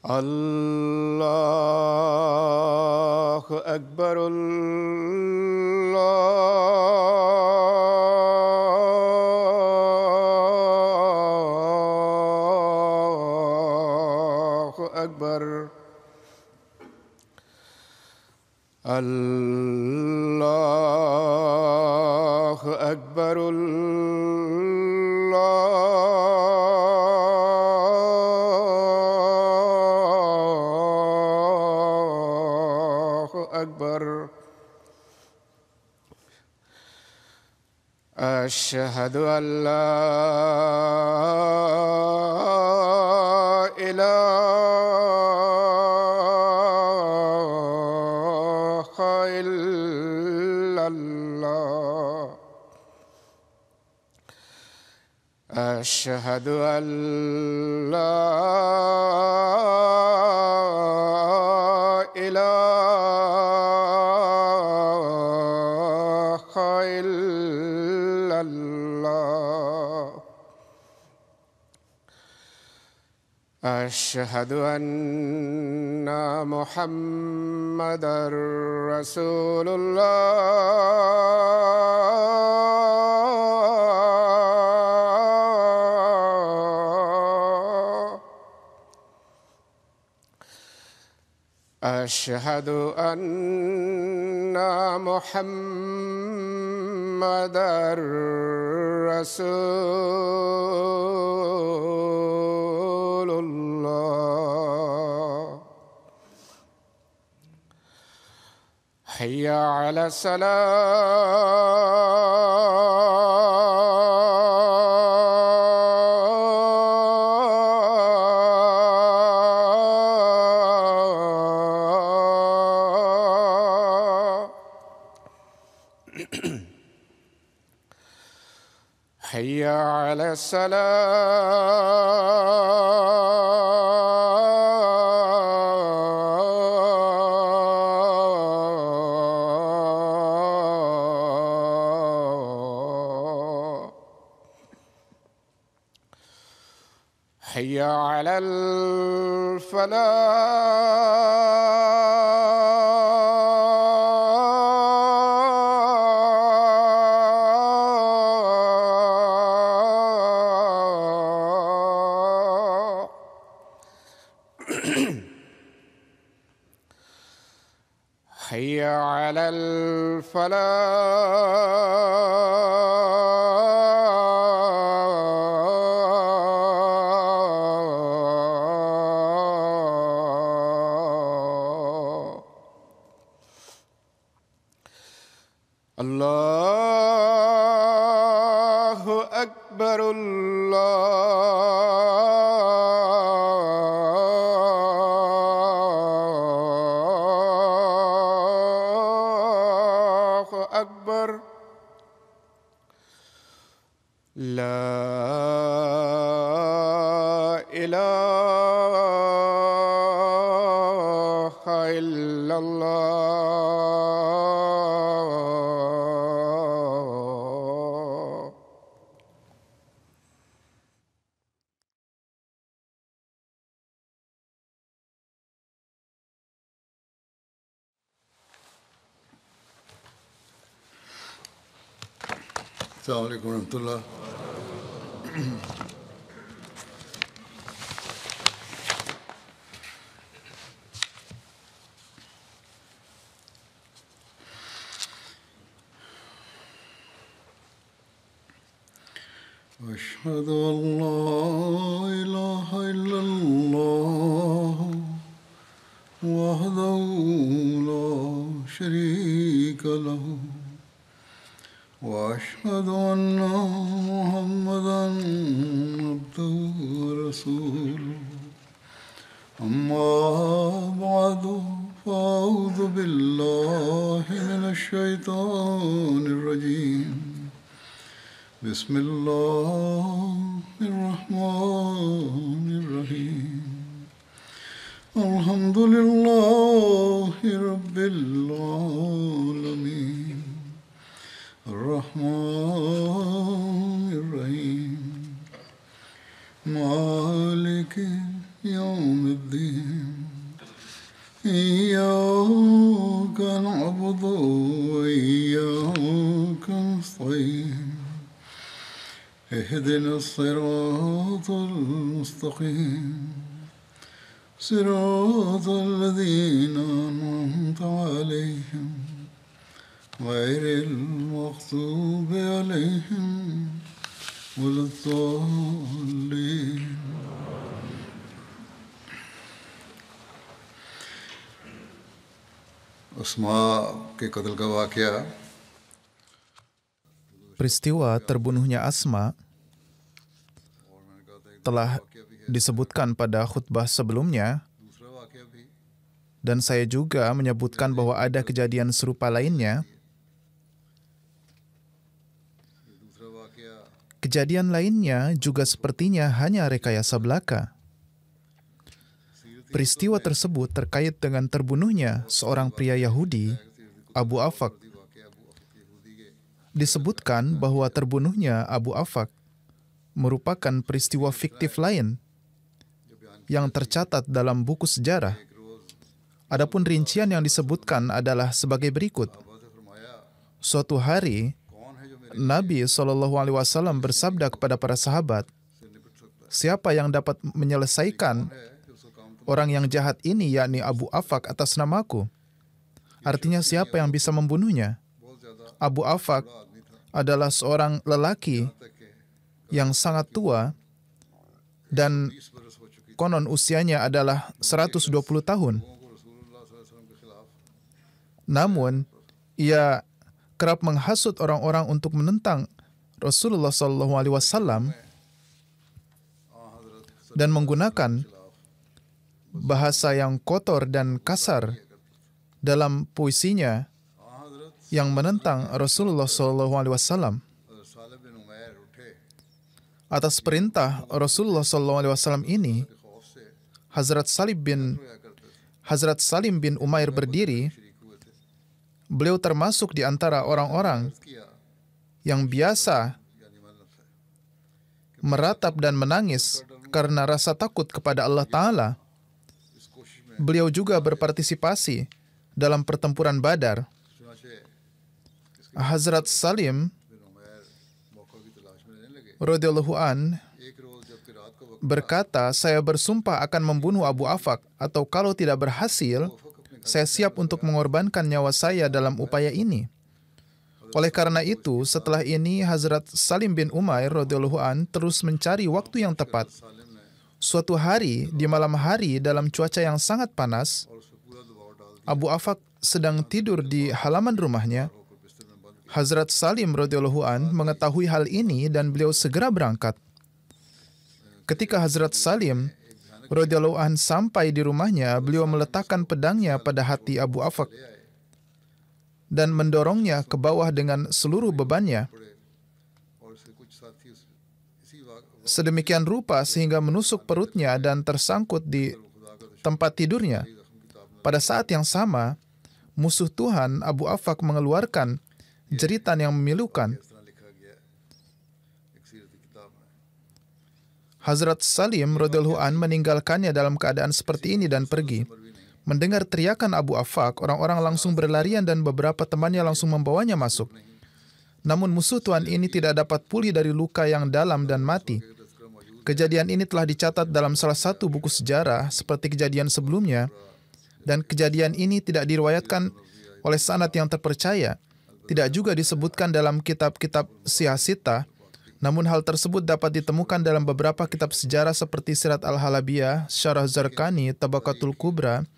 الله أكبر الله أكبر الله أكبر الله أكبر أشهد أن لا إله إلا الله أشهد أن لا إله إلا الله أشهد أن محمدًا رسول الله أشهد أن محمدًا رسول الله حي على الصلاة حي على الصلاة حي على الفلاح حي على الفلاح الله أكبر الله أكبر لا إله إلا الله السلام عليكم ورحمة الله. أشهد أن لا إله إلا الله وحده لا شريك له وأشهد أن محمدًا عبده ورسوله أما بعد فأعوذ بالله من الشيطان الرجيم بسم الله الرحمن الرحيم الحمد لله رب العالمين الرحمن الرحيم مالك يوم الدين اهدنا الصراط المستقيم صراط الذين أنعمت عليهم غير المغضوب عليهم ولا الضالين. अस्मा के कत्ल का वाकया Peristiwa terbunuhnya Asma telah disebutkan pada khutbah sebelumnya, dan saya juga menyebutkan bahwa ada kejadian serupa lainnya. Kejadian lainnya juga sepertinya hanya rekayasa belaka. Peristiwa tersebut terkait dengan terbunuhnya seorang pria Yahudi, Abu Afaq. Disebutkan bahwa terbunuhnya Abu Afaq merupakan peristiwa fiktif lain yang tercatat dalam buku sejarah. Adapun rincian yang disebutkan adalah sebagai berikut. Suatu hari, Nabi SAW bersabda kepada para sahabat, "Siapa yang dapat menyelesaikan orang yang jahat ini, yakni Abu Afaq, atas namaku?" Artinya siapa yang bisa membunuhnya? Abu Afaq adalah seorang lelaki yang sangat tua dan konon usianya adalah 120 tahun. Namun, ia kerap menghasut orang-orang untuk menentang Rasulullah SAW dan menggunakan bahasa yang kotor dan kasar dalam puisinya yang menentang Rasulullah SAW. Atas perintah Rasulullah SAW ini, Hazrat Salim bin Umair berdiri. Beliau termasuk di antara orang-orang yang biasa meratap dan menangis karena rasa takut kepada Allah Ta'ala. Beliau juga berpartisipasi dalam pertempuran Badar. Hazrat Salim radhiyallahu an berkata, "Saya bersumpah akan membunuh Abu Afaq, atau kalau tidak berhasil, saya siap untuk mengorbankan nyawa saya dalam upaya ini." Oleh karena itu, setelah ini Hazrat Salim bin Umair radhiyallahu an terus mencari waktu yang tepat. Suatu hari, di malam hari dalam cuaca yang sangat panas, Abu Afaq sedang tidur di halaman rumahnya. Hazrat Salim radhiyallahu an mengetahui hal ini dan beliau segera berangkat. Ketika Hazrat Salim radhiyallahu an sampai di rumahnya, beliau meletakkan pedangnya pada hati Abu Afaq dan mendorongnya ke bawah dengan seluruh bebannya. Sedemikian rupa sehingga menusuk perutnya dan tersangkut di tempat tidurnya. Pada saat yang sama, musuh Tuhan Abu Afaq mengeluarkan jeritan yang memilukan. Hazrat Salim radhiyallahu an meninggalkannya dalam keadaan seperti ini dan pergi. Mendengar teriakan Abu Afaq, orang-orang langsung berlarian dan beberapa temannya langsung membawanya masuk. Namun musuh Tuhan ini tidak dapat pulih dari luka yang dalam dan mati. Kejadian ini telah dicatat dalam salah satu buku sejarah seperti kejadian sebelumnya, dan kejadian ini tidak diriwayatkan oleh sanad yang terpercaya. Tidak juga disebutkan dalam kitab-kitab Siyah-Sittah, namun hal tersebut dapat ditemukan dalam beberapa kitab sejarah seperti Sirat Al-Halabiyah, Syarah Zarqani, Tabaqatul Kubra,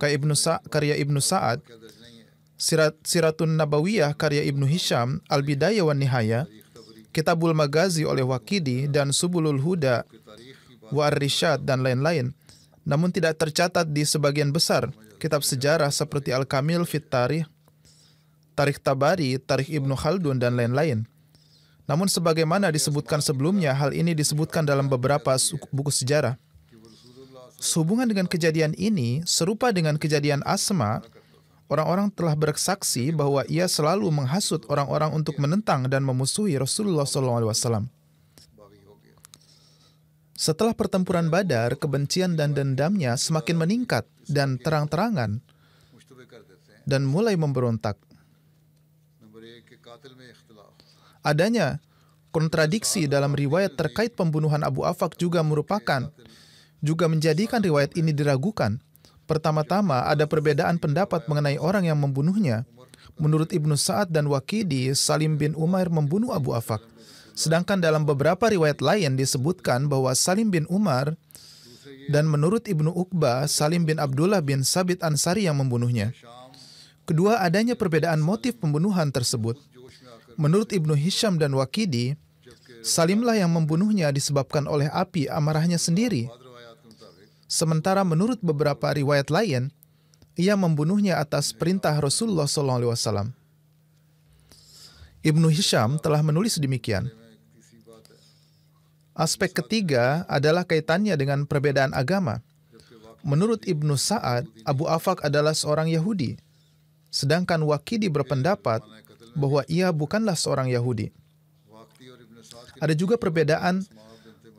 karya Ibnu Sa'ad, Siratun Nabawiyah karya Ibnu Hisham, Al-Bidayah wan Nihayah, Kitabul Maghazi oleh Waqidi, dan Subulul Huda wa Ar-Rishad, dan lain-lain. Namun tidak tercatat di sebagian besar kitab sejarah seperti Al-Kamil Fit Tarikh, Tarikh Tabari, Tarikh Ibnu Khaldun, dan lain-lain. Namun sebagaimana disebutkan sebelumnya, hal ini disebutkan dalam beberapa buku sejarah. Sehubungan dengan kejadian ini, serupa dengan kejadian Asma, orang-orang telah bersaksi bahwa ia selalu menghasut orang-orang untuk menentang dan memusuhi Rasulullah SAW. Setelah pertempuran Badar, kebencian dan dendamnya semakin meningkat dan terang-terangan dan mulai memberontak. Adanya Kontradiksi dalam riwayat terkait pembunuhan Abu Afaq juga menjadikan riwayat ini diragukan. Pertama-tama, ada perbedaan pendapat mengenai orang yang membunuhnya. Menurut Ibnu Sa'ad dan Waqidi, Salim bin Umair membunuh Abu Afaq. Sedangkan dalam beberapa riwayat lain disebutkan bahwa Salim bin Umar, dan menurut Ibnu Uqbah, Salim bin Abdullah bin Sabit Ansari yang membunuhnya. Kedua, adanya perbedaan motif pembunuhan tersebut. Menurut Ibnu Hisham dan Waqidi, Salimlah yang membunuhnya disebabkan oleh api amarahnya sendiri. Sementara menurut beberapa riwayat lain, ia membunuhnya atas perintah Rasulullah SAW. Ibnu Hisham telah menulis demikian. Aspek ketiga adalah kaitannya dengan perbedaan agama. Menurut Ibnu Sa'ad, Abu Afaq adalah seorang Yahudi. Sedangkan Waqidi berpendapat bahwa ia bukanlah seorang Yahudi. Ada juga perbedaan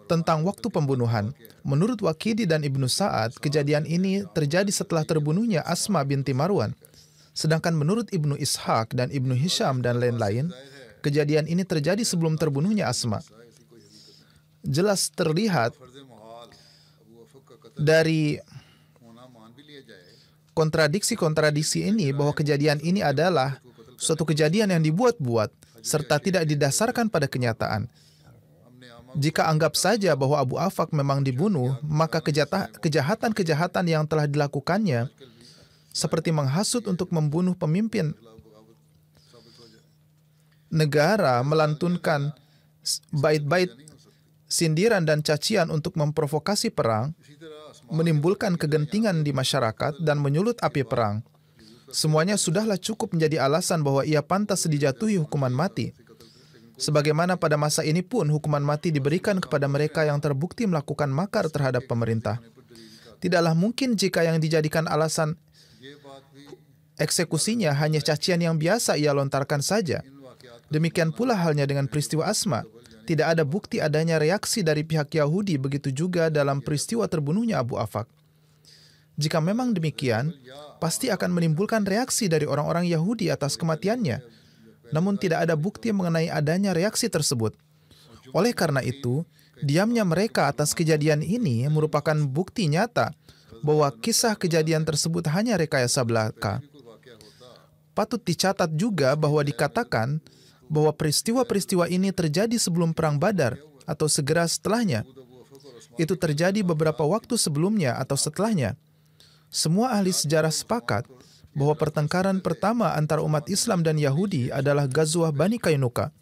tentang waktu pembunuhan. Menurut Waqidi dan Ibnu Sa'ad, kejadian ini terjadi setelah terbunuhnya Asma binti Marwan. Sedangkan menurut Ibnu Ishaq dan Ibnu Hisham dan lain-lain, kejadian ini terjadi sebelum terbunuhnya Asma. Jelas terlihat dari kontradiksi-kontradiksi ini bahwa kejadian ini adalah suatu kejadian yang dibuat-buat serta tidak didasarkan pada kenyataan. Jika anggap saja bahwa Abu Afaq memang dibunuh, maka kejahatan-kejahatan yang telah dilakukannya, seperti menghasut untuk membunuh pemimpin negara, melantunkan bait-bait sindiran dan cacian untuk memprovokasi perang, menimbulkan kegentingan di masyarakat, dan menyulut api perang. Semuanya sudahlah cukup menjadi alasan bahwa ia pantas dijatuhi hukuman mati. Sebagaimana pada masa ini pun hukuman mati diberikan kepada mereka yang terbukti melakukan makar terhadap pemerintah. Tidaklah mungkin jika yang dijadikan alasan eksekusinya hanya cacian yang biasa ia lontarkan saja. Demikian pula halnya dengan peristiwa Asma. Tidak ada bukti adanya reaksi dari pihak Yahudi, begitu juga dalam peristiwa terbunuhnya Abu Afaq. Jika memang demikian, pasti akan menimbulkan reaksi dari orang-orang Yahudi atas kematiannya. Namun tidak ada bukti mengenai adanya reaksi tersebut. Oleh karena itu, diamnya mereka atas kejadian ini merupakan bukti nyata bahwa kisah kejadian tersebut hanya rekayasa belaka. Patut dicatat juga bahwa dikatakan bahwa peristiwa-peristiwa ini terjadi sebelum Perang Badar atau segera setelahnya. Itu terjadi beberapa waktu sebelumnya atau setelahnya. Semua ahli sejarah sepakat bahwa pertengkaran pertama antara umat Islam dan Yahudi adalah Ghazwah Bani Qainuqa.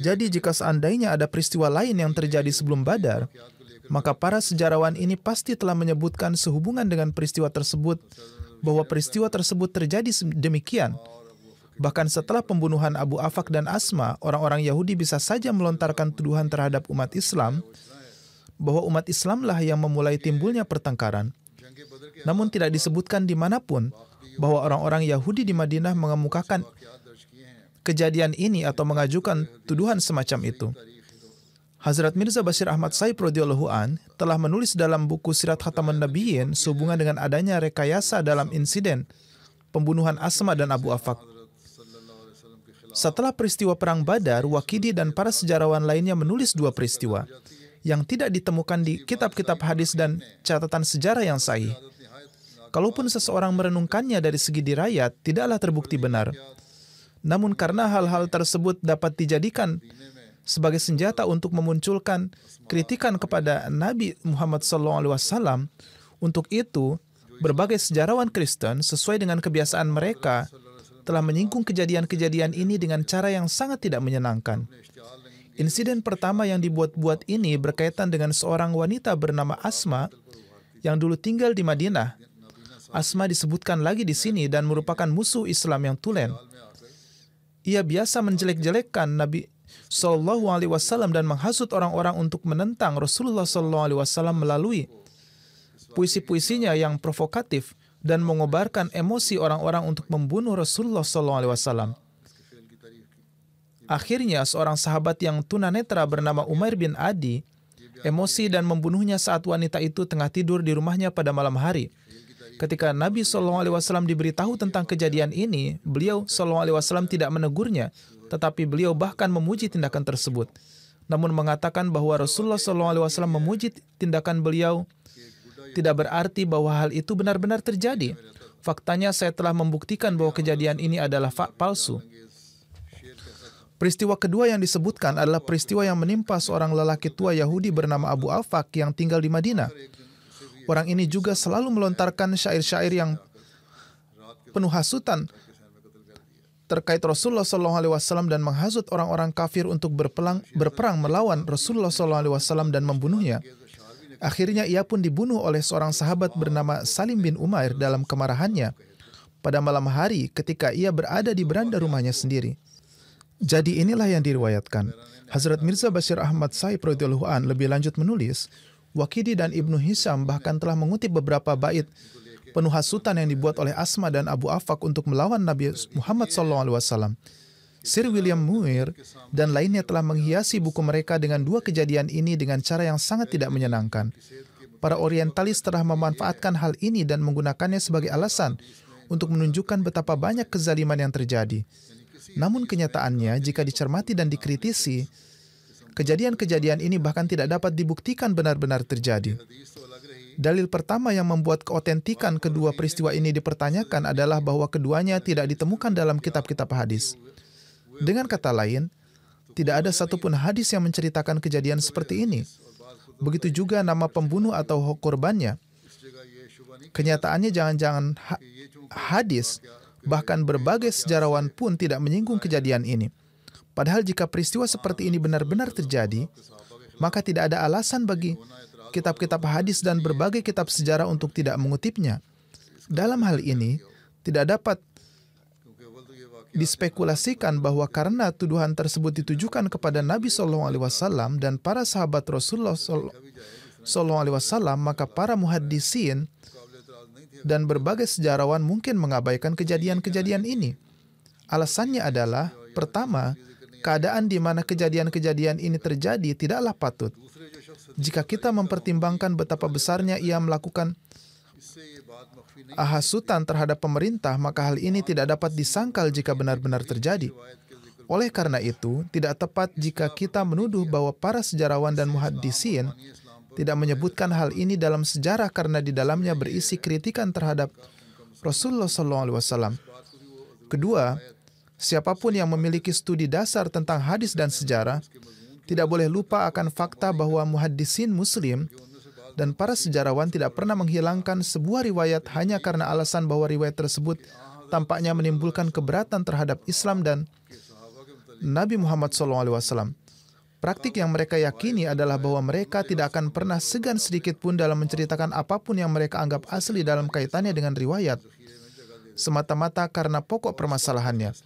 Jadi jika seandainya ada peristiwa lain yang terjadi sebelum Badar, maka para sejarawan ini pasti telah menyebutkan sehubungan dengan peristiwa tersebut bahwa peristiwa tersebut terjadi demikian. Bahkan setelah pembunuhan Abu Afaq dan Asma, orang-orang Yahudi bisa saja melontarkan tuduhan terhadap umat Islam bahwa umat Islamlah yang memulai timbulnya pertengkaran. Namun tidak disebutkan dimanapun bahwa orang-orang Yahudi di Madinah mengemukakan kejadian ini atau mengajukan tuduhan semacam itu. Hazrat Mirza Bashir Ahmad Saib radhiyallahu an telah menulis dalam buku Sirat Khataman Nabiyyin sehubungan dengan adanya rekayasa dalam insiden pembunuhan Asma dan Abu Afaq. Setelah peristiwa Perang Badar, Waqidi dan para sejarawan lainnya menulis dua peristiwa yang tidak ditemukan di kitab-kitab hadis dan catatan sejarah yang sahih. Kalaupun seseorang merenungkannya dari segi dirayat, tidaklah terbukti benar. Namun karena hal-hal tersebut dapat dijadikan sebagai senjata untuk memunculkan kritikan kepada Nabi Muhammad SAW, untuk itu berbagai sejarawan Kristen sesuai dengan kebiasaan mereka telah menyinggung kejadian-kejadian ini dengan cara yang sangat tidak menyenangkan. Insiden pertama yang dibuat-buat ini berkaitan dengan seorang wanita bernama Asma yang dulu tinggal di Madinah. Asma disebutkan lagi di sini dan merupakan musuh Islam yang tulen. Ia biasa menjelek-jelekkan Nabi SAW dan menghasut orang-orang untuk menentang Rasulullah SAW melalui puisi-puisinya yang provokatif dan mengobarkan emosi orang-orang untuk membunuh Rasulullah SAW. Akhirnya, seorang sahabat yang tunanetra bernama Umair bin Adi emosi dan membunuhnya saat wanita itu tengah tidur di rumahnya pada malam hari. Ketika Nabi SAW diberitahu tentang kejadian ini, beliau SAW tidak menegurnya, tetapi beliau bahkan memuji tindakan tersebut. Namun mengatakan bahwa Rasulullah SAW memuji tindakan beliau tidak berarti bahwa hal itu benar-benar terjadi. Faktanya saya telah membuktikan bahwa kejadian ini adalah palsu. Peristiwa kedua yang disebutkan adalah peristiwa yang menimpa seorang lelaki tua Yahudi bernama Abu Afaq yang tinggal di Madinah. Orang ini juga selalu melontarkan syair-syair yang penuh hasutan terkait Rasulullah SAW dan menghasut orang-orang kafir untuk berperang melawan Rasulullah SAW dan membunuhnya. Akhirnya ia pun dibunuh oleh seorang sahabat bernama Salim bin Umair dalam kemarahannya pada malam hari ketika ia berada di beranda rumahnya sendiri. Jadi inilah yang diriwayatkan. Hazrat Mirza Bashir Ahmad Saib radhiyallahu an lebih lanjut menulis, Waqidi dan Ibnu Hisham bahkan telah mengutip beberapa bait penuh hasutan yang dibuat oleh Asma dan Abu Afaq untuk melawan Nabi Muhammad SAW. Sir William Muir dan lainnya telah menghiasi buku mereka dengan dua kejadian ini dengan cara yang sangat tidak menyenangkan. Para orientalis telah memanfaatkan hal ini dan menggunakannya sebagai alasan untuk menunjukkan betapa banyak kezaliman yang terjadi. Namun kenyataannya, jika dicermati dan dikritisi, kejadian-kejadian ini bahkan tidak dapat dibuktikan benar-benar terjadi. Dalil pertama yang membuat keotentikan kedua peristiwa ini dipertanyakan adalah bahwa keduanya tidak ditemukan dalam kitab-kitab hadis. Dengan kata lain, tidak ada satupun hadis yang menceritakan kejadian seperti ini. Begitu juga nama pembunuh atau korbannya. Kenyataannya jangan-jangan hadis, bahkan berbagai sejarawan pun tidak menyinggung kejadian ini. Padahal jika peristiwa seperti ini benar-benar terjadi, maka tidak ada alasan bagi kitab-kitab hadis dan berbagai kitab sejarah untuk tidak mengutipnya. Dalam hal ini, tidak dapat dispekulasikan bahwa karena tuduhan tersebut ditujukan kepada Nabi SAW dan para sahabat Rasulullah SAW, maka para muhaddisin dan berbagai sejarawan mungkin mengabaikan kejadian-kejadian ini. Alasannya adalah, pertama, keadaan di mana kejadian-kejadian ini terjadi tidaklah patut. Jika kita mempertimbangkan betapa besarnya ia melakukan hasutan terhadap pemerintah, maka hal ini tidak dapat disangkal jika benar-benar terjadi. Oleh karena itu, tidak tepat jika kita menuduh bahwa para sejarawan dan muhaddisin tidak menyebutkan hal ini dalam sejarah karena di dalamnya berisi kritikan terhadap Rasulullah SAW. Kedua, siapapun yang memiliki studi dasar tentang hadis dan sejarah tidak boleh lupa akan fakta bahwa muhaddisin Muslim dan para sejarawan tidak pernah menghilangkan sebuah riwayat hanya karena alasan bahwa riwayat tersebut tampaknya menimbulkan keberatan terhadap Islam dan Nabi Muhammad SAW. Praktik yang mereka yakini adalah bahwa mereka tidak akan pernah segan sedikit pun dalam menceritakan apapun yang mereka anggap asli dalam kaitannya dengan riwayat, semata-mata karena pokok permasalahannya.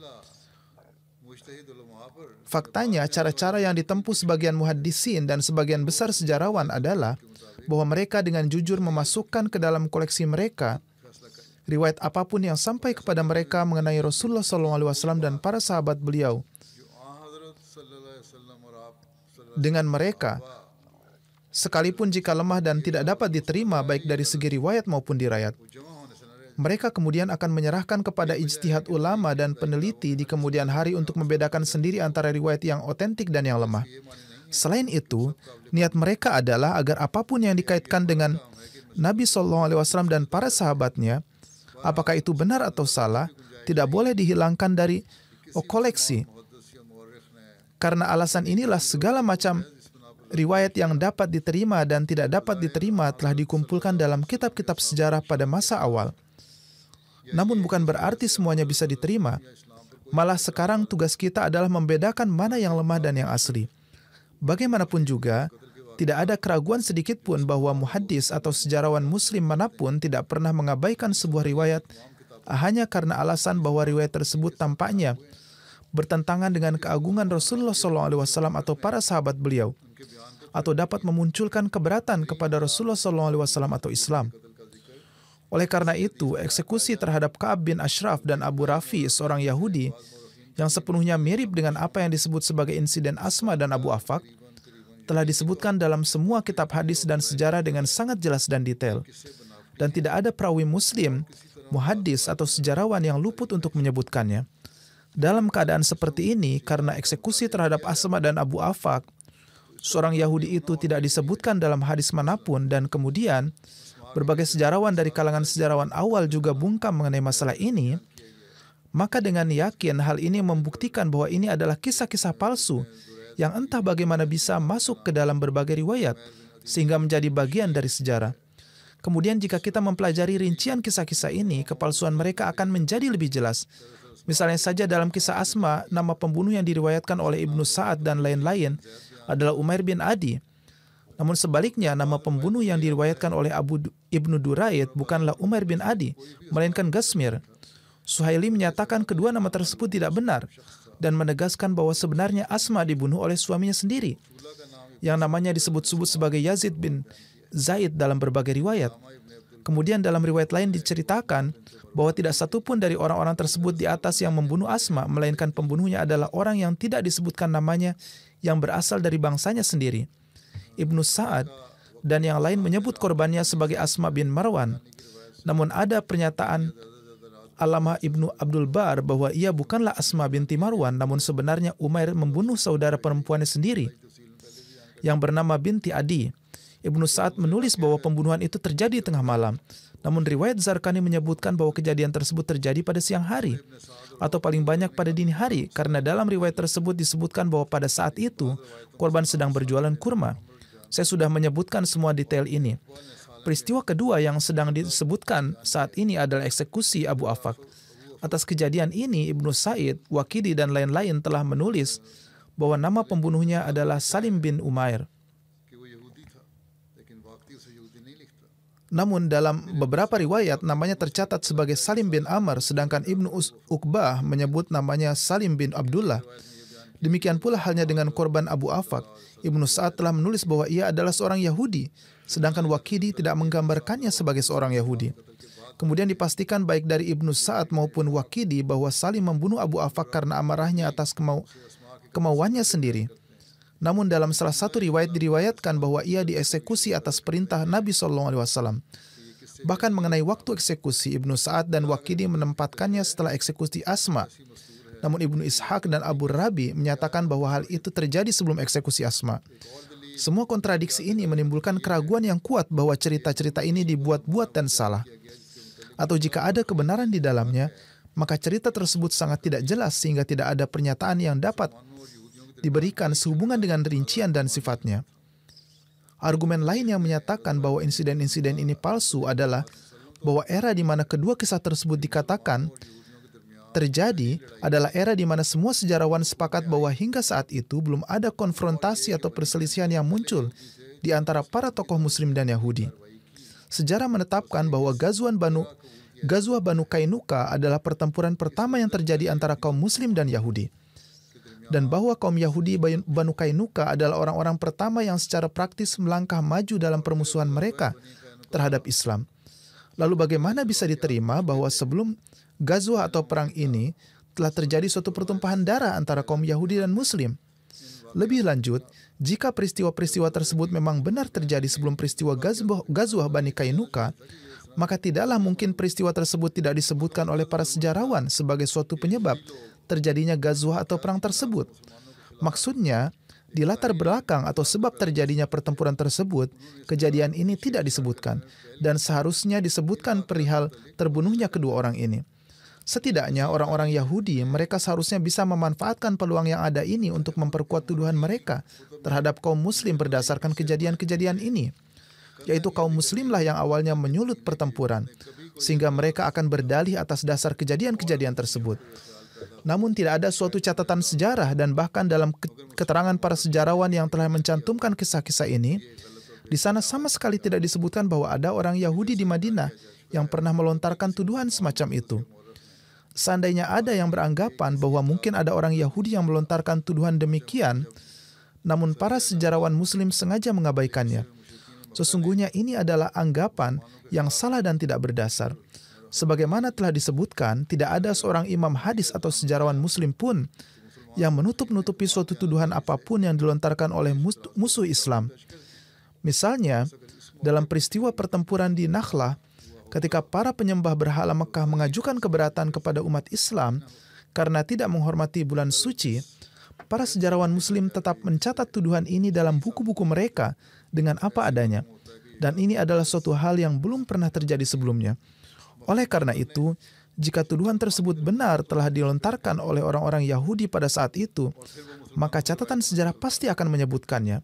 Faktanya, cara-cara yang ditempuh sebagian muhaddisin dan sebagian besar sejarawan adalah bahwa mereka dengan jujur memasukkan ke dalam koleksi mereka riwayat apapun yang sampai kepada mereka mengenai Rasulullah SAW dan para sahabat beliau. Dengan mereka, sekalipun jika lemah dan tidak dapat diterima baik dari segi riwayat maupun dirayat, mereka kemudian akan menyerahkan kepada ijtihad ulama dan peneliti di kemudian hari untuk membedakan sendiri antara riwayat yang otentik dan yang lemah. Selain itu, niat mereka adalah agar apapun yang dikaitkan dengan Nabi SAW dan para sahabatnya, apakah itu benar atau salah, tidak boleh dihilangkan dari koleksi. Karena alasan inilah segala macam riwayat yang dapat diterima dan tidak dapat diterima telah dikumpulkan dalam kitab-kitab sejarah pada masa awal. Namun bukan berarti semuanya bisa diterima. Malah sekarang tugas kita adalah membedakan mana yang lemah dan yang asli. Bagaimanapun juga, tidak ada keraguan sedikit pun bahwa muhaddis atau sejarawan muslim manapun tidak pernah mengabaikan sebuah riwayat hanya karena alasan bahwa riwayat tersebut tampaknya bertentangan dengan keagungan Rasulullah SAW atau para sahabat beliau, atau dapat memunculkan keberatan kepada Rasulullah SAW atau Islam. Oleh karena itu, eksekusi terhadap Ka'ab bin Ashraf dan Abu Rafi, seorang Yahudi, yang sepenuhnya mirip dengan apa yang disebut sebagai insiden Asma dan Abu Afaq, telah disebutkan dalam semua kitab hadis dan sejarah dengan sangat jelas dan detail. Dan tidak ada perawi muslim, muhaddis atau sejarawan yang luput untuk menyebutkannya. Dalam keadaan seperti ini, karena eksekusi terhadap Asma dan Abu Afaq, seorang Yahudi itu tidak disebutkan dalam hadis manapun, dan kemudian berbagai sejarawan dari kalangan sejarawan awal juga bungkam mengenai masalah ini, maka dengan yakin hal ini membuktikan bahwa ini adalah kisah-kisah palsu yang entah bagaimana bisa masuk ke dalam berbagai riwayat sehingga menjadi bagian dari sejarah. Kemudian jika kita mempelajari rincian kisah-kisah ini, kepalsuan mereka akan menjadi lebih jelas. Misalnya saja dalam kisah Asma, nama pembunuh yang diriwayatkan oleh Ibnu Sa'ad dan lain-lain adalah Umair bin Adi. Namun sebaliknya, nama pembunuh yang diriwayatkan oleh Ibnu Duraid bukanlah Umair bin Adi, melainkan Gasmir. Suhaili menyatakan kedua nama tersebut tidak benar dan menegaskan bahwa sebenarnya Asma dibunuh oleh suaminya sendiri, yang namanya disebut-sebut sebagai Yazid bin Zaid dalam berbagai riwayat. Kemudian dalam riwayat lain diceritakan bahwa tidak satupun dari orang-orang tersebut di atas yang membunuh Asma, melainkan pembunuhnya adalah orang yang tidak disebutkan namanya yang berasal dari bangsanya sendiri. Ibnu Sa'ad dan yang lain menyebut korbannya sebagai Asma bin Marwan. Namun ada pernyataan Allamah Ibnu Abdul Bar bahwa ia bukanlah Asma binti Marwan, namun sebenarnya Umair membunuh saudara perempuannya sendiri yang bernama binti Adi. Ibnu Sa'ad menulis bahwa pembunuhan itu terjadi tengah malam. Namun riwayat Zarqani menyebutkan bahwa kejadian tersebut terjadi pada siang hari atau paling banyak pada dini hari, karena dalam riwayat tersebut disebutkan bahwa pada saat itu korban sedang berjualan kurma. Saya sudah menyebutkan semua detail ini. Peristiwa kedua yang sedang disebutkan saat ini adalah eksekusi Abu Afaq. Atas kejadian ini, Ibnu Sa'id, Waqidi, dan lain-lain telah menulis bahwa nama pembunuhnya adalah Salim bin Umair. Namun dalam beberapa riwayat namanya tercatat sebagai Salim bin Amr, sedangkan Ibnu Uqbah menyebut namanya Salim bin Abdullah. Demikian pula halnya dengan korban Abu Afaq. Ibnu Sa'ad telah menulis bahwa ia adalah seorang Yahudi, sedangkan Waqidi tidak menggambarkannya sebagai seorang Yahudi. Kemudian dipastikan baik dari Ibnu Sa'ad maupun Waqidi bahwa Salim membunuh Abu Afaq karena amarahnya atas kemauannya sendiri. Namun dalam salah satu riwayat diriwayatkan bahwa ia dieksekusi atas perintah Nabi SAW. Bahkan mengenai waktu eksekusi, Ibnu Sa'ad dan Waqidi menempatkannya setelah eksekusi Asma. Namun Ibnu Ishaq dan Abu Rabi menyatakan bahwa hal itu terjadi sebelum eksekusi Asma. Semua kontradiksi ini menimbulkan keraguan yang kuat bahwa cerita-cerita ini dibuat-buat dan salah. Atau jika ada kebenaran di dalamnya, maka cerita tersebut sangat tidak jelas sehingga tidak ada pernyataan yang dapat diberikan sehubungan dengan rincian dan sifatnya. Argumen lain yang menyatakan bahwa insiden-insiden ini palsu adalah bahwa era di mana kedua kisah tersebut dikatakan terjadi adalah era di mana semua sejarawan sepakat bahwa hingga saat itu belum ada konfrontasi atau perselisihan yang muncul di antara para tokoh Muslim dan Yahudi. Sejarah menetapkan bahwa Ghazwah Banu Qainuqa adalah pertempuran pertama yang terjadi antara kaum Muslim dan Yahudi, dan bahwa kaum Yahudi Banu Qainuqa adalah orang-orang pertama yang secara praktis melangkah maju dalam permusuhan mereka terhadap Islam. Lalu bagaimana bisa diterima bahwa sebelum Ghazwah atau perang ini telah terjadi suatu pertumpahan darah antara kaum Yahudi dan Muslim? Lebih lanjut, jika peristiwa-peristiwa tersebut memang benar terjadi sebelum peristiwa Ghazwah Bani Qainuqa, maka tidaklah mungkin peristiwa tersebut tidak disebutkan oleh para sejarawan sebagai suatu penyebab terjadinya Ghazwah atau perang tersebut. Maksudnya, di latar belakang atau sebab terjadinya pertempuran tersebut, kejadian ini tidak disebutkan, dan seharusnya disebutkan perihal terbunuhnya kedua orang ini. Setidaknya orang-orang Yahudi, mereka seharusnya bisa memanfaatkan peluang yang ada ini untuk memperkuat tuduhan mereka terhadap kaum Muslim berdasarkan kejadian-kejadian ini, yaitu kaum Muslimlah yang awalnya menyulut pertempuran, sehingga mereka akan berdalih atas dasar kejadian-kejadian tersebut. Namun tidak ada suatu catatan sejarah, dan bahkan dalam keterangan para sejarawan yang telah mencantumkan kisah-kisah ini, di sana sama sekali tidak disebutkan bahwa ada orang Yahudi di Madinah yang pernah melontarkan tuduhan semacam itu. Seandainya ada yang beranggapan bahwa mungkin ada orang Yahudi yang melontarkan tuduhan demikian, namun para sejarawan Muslim sengaja mengabaikannya. Sesungguhnya ini adalah anggapan yang salah dan tidak berdasar. Sebagaimana telah disebutkan, tidak ada seorang imam hadis atau sejarawan Muslim pun yang menutup-nutupi suatu tuduhan apapun yang dilontarkan oleh musuh Islam. Misalnya, dalam peristiwa pertempuran di Nakhlah, ketika para penyembah berhala Mekah mengajukan keberatan kepada umat Islam karena tidak menghormati bulan suci, para sejarawan Muslim tetap mencatat tuduhan ini dalam buku-buku mereka dengan apa adanya. Dan ini adalah suatu hal yang belum pernah terjadi sebelumnya. Oleh karena itu, jika tuduhan tersebut benar telah dilontarkan oleh orang-orang Yahudi pada saat itu, maka catatan sejarah pasti akan menyebutkannya.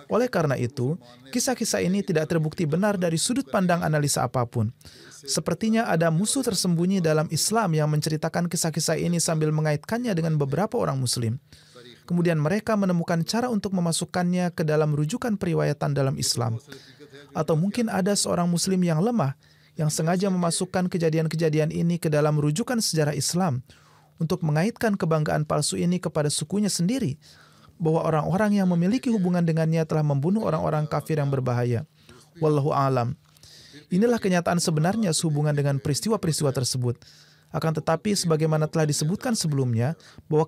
Oleh karena itu, kisah-kisah ini tidak terbukti benar dari sudut pandang analisa apapun. Sepertinya ada musuh tersembunyi dalam Islam yang menceritakan kisah-kisah ini sambil mengaitkannya dengan beberapa orang Muslim. Kemudian mereka menemukan cara untuk memasukkannya ke dalam rujukan periwayatan dalam Islam. Atau mungkin ada seorang Muslim yang lemah yang sengaja memasukkan kejadian-kejadian ini ke dalam rujukan sejarah Islam untuk mengaitkan kebanggaan palsu ini kepada sukunya sendiri, bahwa orang-orang yang memiliki hubungan dengannya telah membunuh orang-orang kafir yang berbahaya. Wallahu a'lam. Inilah kenyataan sebenarnya sehubungan dengan peristiwa-peristiwa tersebut. Akan tetapi, sebagaimana telah disebutkan sebelumnya, bahwa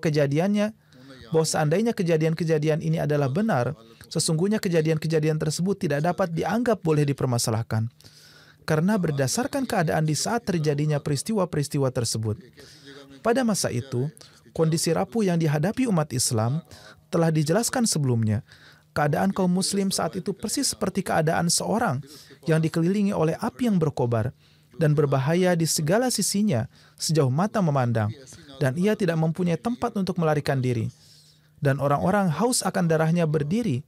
seandainya kejadian-kejadian ini adalah benar, sesungguhnya kejadian-kejadian tersebut tidak dapat dianggap boleh dipermasalahkan. Karena berdasarkan keadaan di saat terjadinya peristiwa-peristiwa tersebut. Pada masa itu, kondisi rapuh yang dihadapi umat Islam telah dijelaskan sebelumnya. Keadaan kaum Muslim saat itu persis seperti keadaan seorang yang dikelilingi oleh api yang berkobar dan berbahaya di segala sisinya sejauh mata memandang, dan ia tidak mempunyai tempat untuk melarikan diri. Dan orang-orang haus akan darahnya berdiri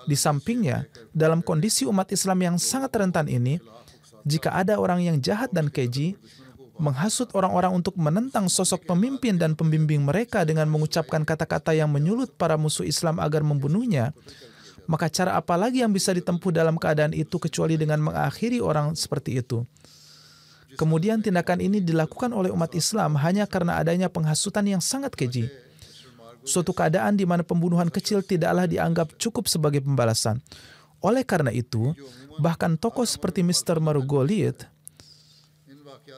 di sampingnya. Dalam kondisi umat Islam yang sangat rentan ini, jika ada orang yang jahat dan keji, menghasut orang-orang untuk menentang sosok pemimpin dan pembimbing mereka dengan mengucapkan kata-kata yang menyulut para musuh Islam agar membunuhnya, maka cara apa lagi yang bisa ditempuh dalam keadaan itu kecuali dengan mengakhiri orang seperti itu? Kemudian tindakan ini dilakukan oleh umat Islam hanya karena adanya penghasutan yang sangat keji. Suatu keadaan di mana pembunuhan kecil tidaklah dianggap cukup sebagai pembalasan. Oleh karena itu, bahkan tokoh seperti Mr. Margolid,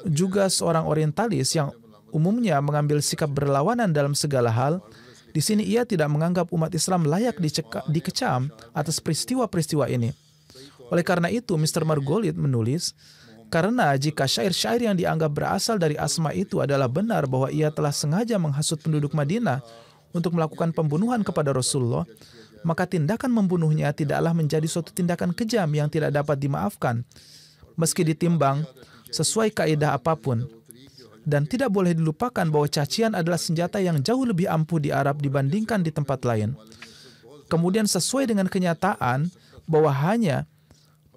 juga seorang orientalis yang umumnya mengambil sikap berlawanan dalam segala hal, di sini ia tidak menganggap umat Islam layak dikecam atas peristiwa-peristiwa ini. Oleh karena itu, Mr. Margolid menulis, karena jika syair-syair yang dianggap berasal dari Asma itu adalah benar bahwa ia telah sengaja menghasut penduduk Madinah untuk melakukan pembunuhan kepada Rasulullah, maka tindakan membunuhnya tidaklah menjadi suatu tindakan kejam yang tidak dapat dimaafkan, meski ditimbang sesuai kaidah apapun. Dan tidak boleh dilupakan bahwa cacian adalah senjata yang jauh lebih ampuh di Arab dibandingkan di tempat lain. Kemudian sesuai dengan kenyataan bahwa hanya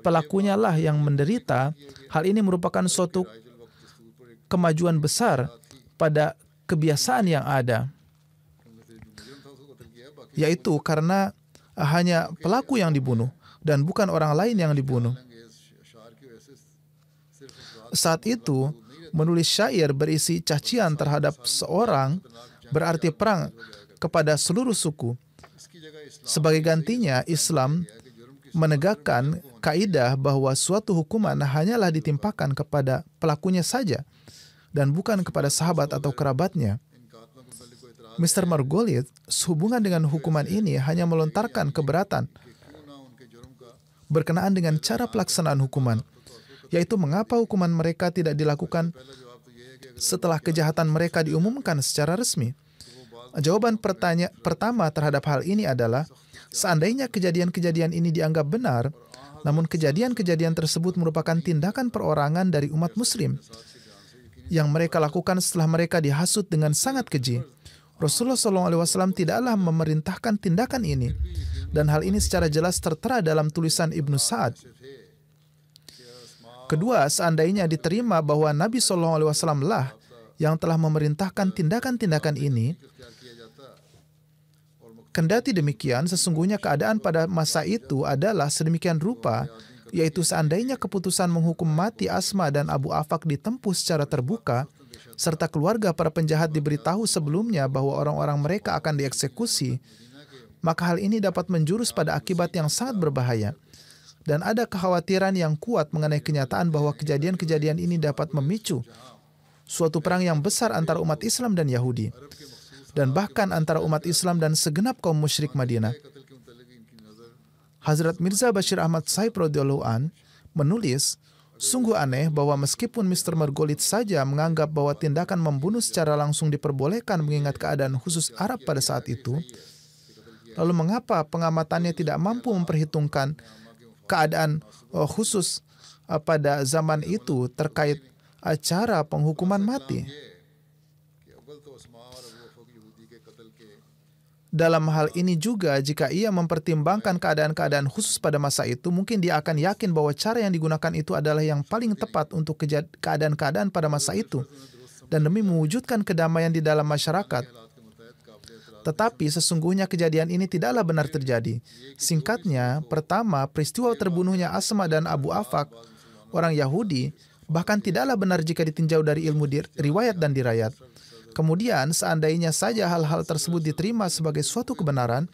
pelakunya lah yang menderita, hal ini merupakan suatu kemajuan besar pada kebiasaan yang ada. Yaitu karena hanya pelaku yang dibunuh dan bukan orang lain yang dibunuh. Saat itu, menulis syair berisi cacian terhadap seorang berarti perang kepada seluruh suku. Sebagai gantinya, Islam menegakkan kaidah bahwa suatu hukuman hanyalah ditimpakan kepada pelakunya saja dan bukan kepada sahabat atau kerabatnya. Mr. Margolid sehubungan dengan hukuman ini hanya melontarkan keberatan berkenaan dengan cara pelaksanaan hukuman, yaitu mengapa hukuman mereka tidak dilakukan setelah kejahatan mereka diumumkan secara resmi. Jawaban pertama terhadap hal ini adalah, seandainya kejadian-kejadian ini dianggap benar, namun kejadian-kejadian tersebut merupakan tindakan perorangan dari umat Muslim yang mereka lakukan setelah mereka dihasut dengan sangat keji. Rasulullah SAW tidaklah memerintahkan tindakan ini, dan hal ini secara jelas tertera dalam tulisan Ibnu Sa'ad. Kedua, seandainya diterima bahwa Nabi SAW lah yang telah memerintahkan tindakan-tindakan ini, kendati demikian, sesungguhnya keadaan pada masa itu adalah sedemikian rupa, yaitu seandainya keputusan menghukum mati Asma dan Abu Afaq ditempuh secara terbuka, serta keluarga para penjahat diberitahu sebelumnya bahwa orang-orang mereka akan dieksekusi, maka hal ini dapat menjurus pada akibat yang sangat berbahaya. Dan ada kekhawatiran yang kuat mengenai kenyataan bahwa kejadian-kejadian ini dapat memicu suatu perang yang besar antara umat Islam dan Yahudi, dan bahkan antara umat Islam dan segenap kaum musyrik Madinah. Hazrat Mirza Bashir Ahmad Sahib radhiyallahu an menulis, Sungguh aneh bahwa meskipun Mr. Margolid saja menganggap bahwa tindakan membunuh secara langsung diperbolehkan mengingat keadaan khusus Arab pada saat itu, lalu mengapa pengamatannya tidak mampu memperhitungkan keadaan khusus pada zaman itu terkait cara penghukuman mati? Dalam hal ini juga, jika ia mempertimbangkan keadaan-keadaan khusus pada masa itu, mungkin dia akan yakin bahwa cara yang digunakan itu adalah yang paling tepat untuk keadaan-keadaan pada masa itu dan demi mewujudkan kedamaian di dalam masyarakat. Tetapi sesungguhnya kejadian ini tidaklah benar terjadi. Singkatnya, pertama, peristiwa terbunuhnya Asma dan Abu Afaq, orang Yahudi, bahkan tidaklah benar jika ditinjau dari ilmu riwayat dan dirayat. Kemudian, seandainya saja hal-hal tersebut diterima sebagai suatu kebenaran,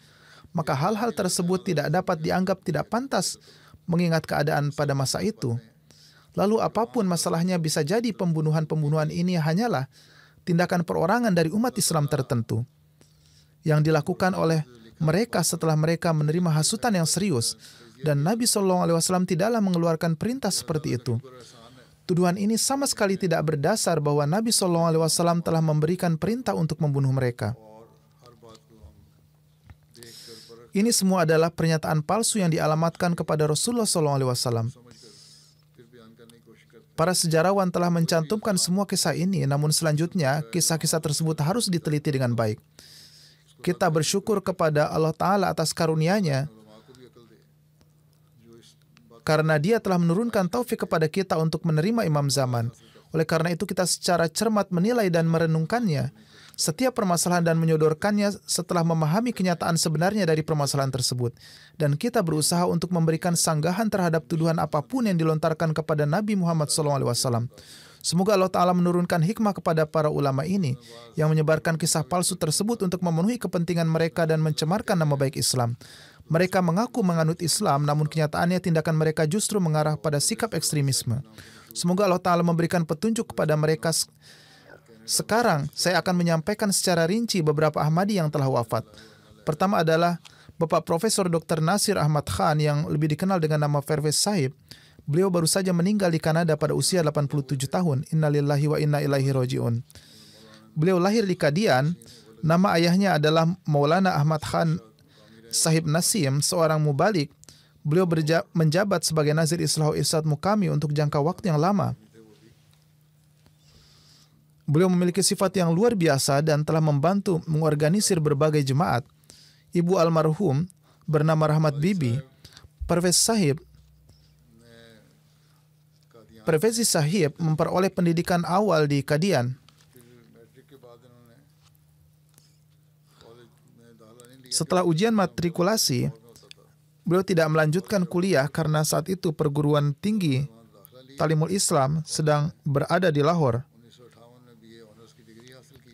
maka hal-hal tersebut tidak dapat dianggap tidak pantas mengingat keadaan pada masa itu. Lalu apapun masalahnya, bisa jadi pembunuhan-pembunuhan ini hanyalah tindakan perorangan dari umat Islam tertentu yang dilakukan oleh mereka setelah mereka menerima hasutan yang serius, dan Nabi SAW tidaklah mengeluarkan perintah seperti itu. Tuduhan ini sama sekali tidak berdasar bahwa Nabi SAW telah memberikan perintah untuk membunuh mereka. Ini semua adalah pernyataan palsu yang dialamatkan kepada Rasulullah SAW. Para sejarawan telah mencantumkan semua kisah ini, namun selanjutnya kisah-kisah tersebut harus diteliti dengan baik. Kita bersyukur kepada Allah Ta'ala atas karunia-Nya karena Dia telah menurunkan taufik kepada kita untuk menerima imam zaman. Oleh karena itu kita secara cermat menilai dan merenungkannya setiap permasalahan dan menyodorkannya setelah memahami kenyataan sebenarnya dari permasalahan tersebut. Dan kita berusaha untuk memberikan sanggahan terhadap tuduhan apapun yang dilontarkan kepada Nabi Muhammad SAW. Semoga Allah Ta'ala menurunkan hikmah kepada para ulama ini yang menyebarkan kisah palsu tersebut untuk memenuhi kepentingan mereka dan mencemarkan nama baik Islam. Mereka mengaku menganut Islam, namun kenyataannya tindakan mereka justru mengarah pada sikap ekstremisme. Semoga Allah Ta'ala memberikan petunjuk kepada mereka. Sekarang, saya akan menyampaikan secara rinci beberapa Ahmadi yang telah wafat. Pertama adalah Bapak Profesor Dr. Nasir Ahmad Khan yang lebih dikenal dengan nama Pervez Sahib. Beliau baru saja meninggal di Kanada pada usia 87 tahun. Innalillahi wa inna ilaihi raji'un. Beliau lahir di Kadian. Nama ayahnya adalah Maulana Ahmad Khan Sahib Nasim, seorang mubalik. Beliau menjabat sebagai Nazir Islah Irsad Mukami untuk jangka waktu yang lama. Beliau memiliki sifat yang luar biasa dan telah membantu mengorganisir berbagai jemaat. Ibu almarhum bernama Rahmat Bibi, Pervez Sahib memperoleh pendidikan awal di Kadian. Setelah ujian matrikulasi, beliau tidak melanjutkan kuliah karena saat itu perguruan tinggi Talimul Islam sedang berada di Lahore.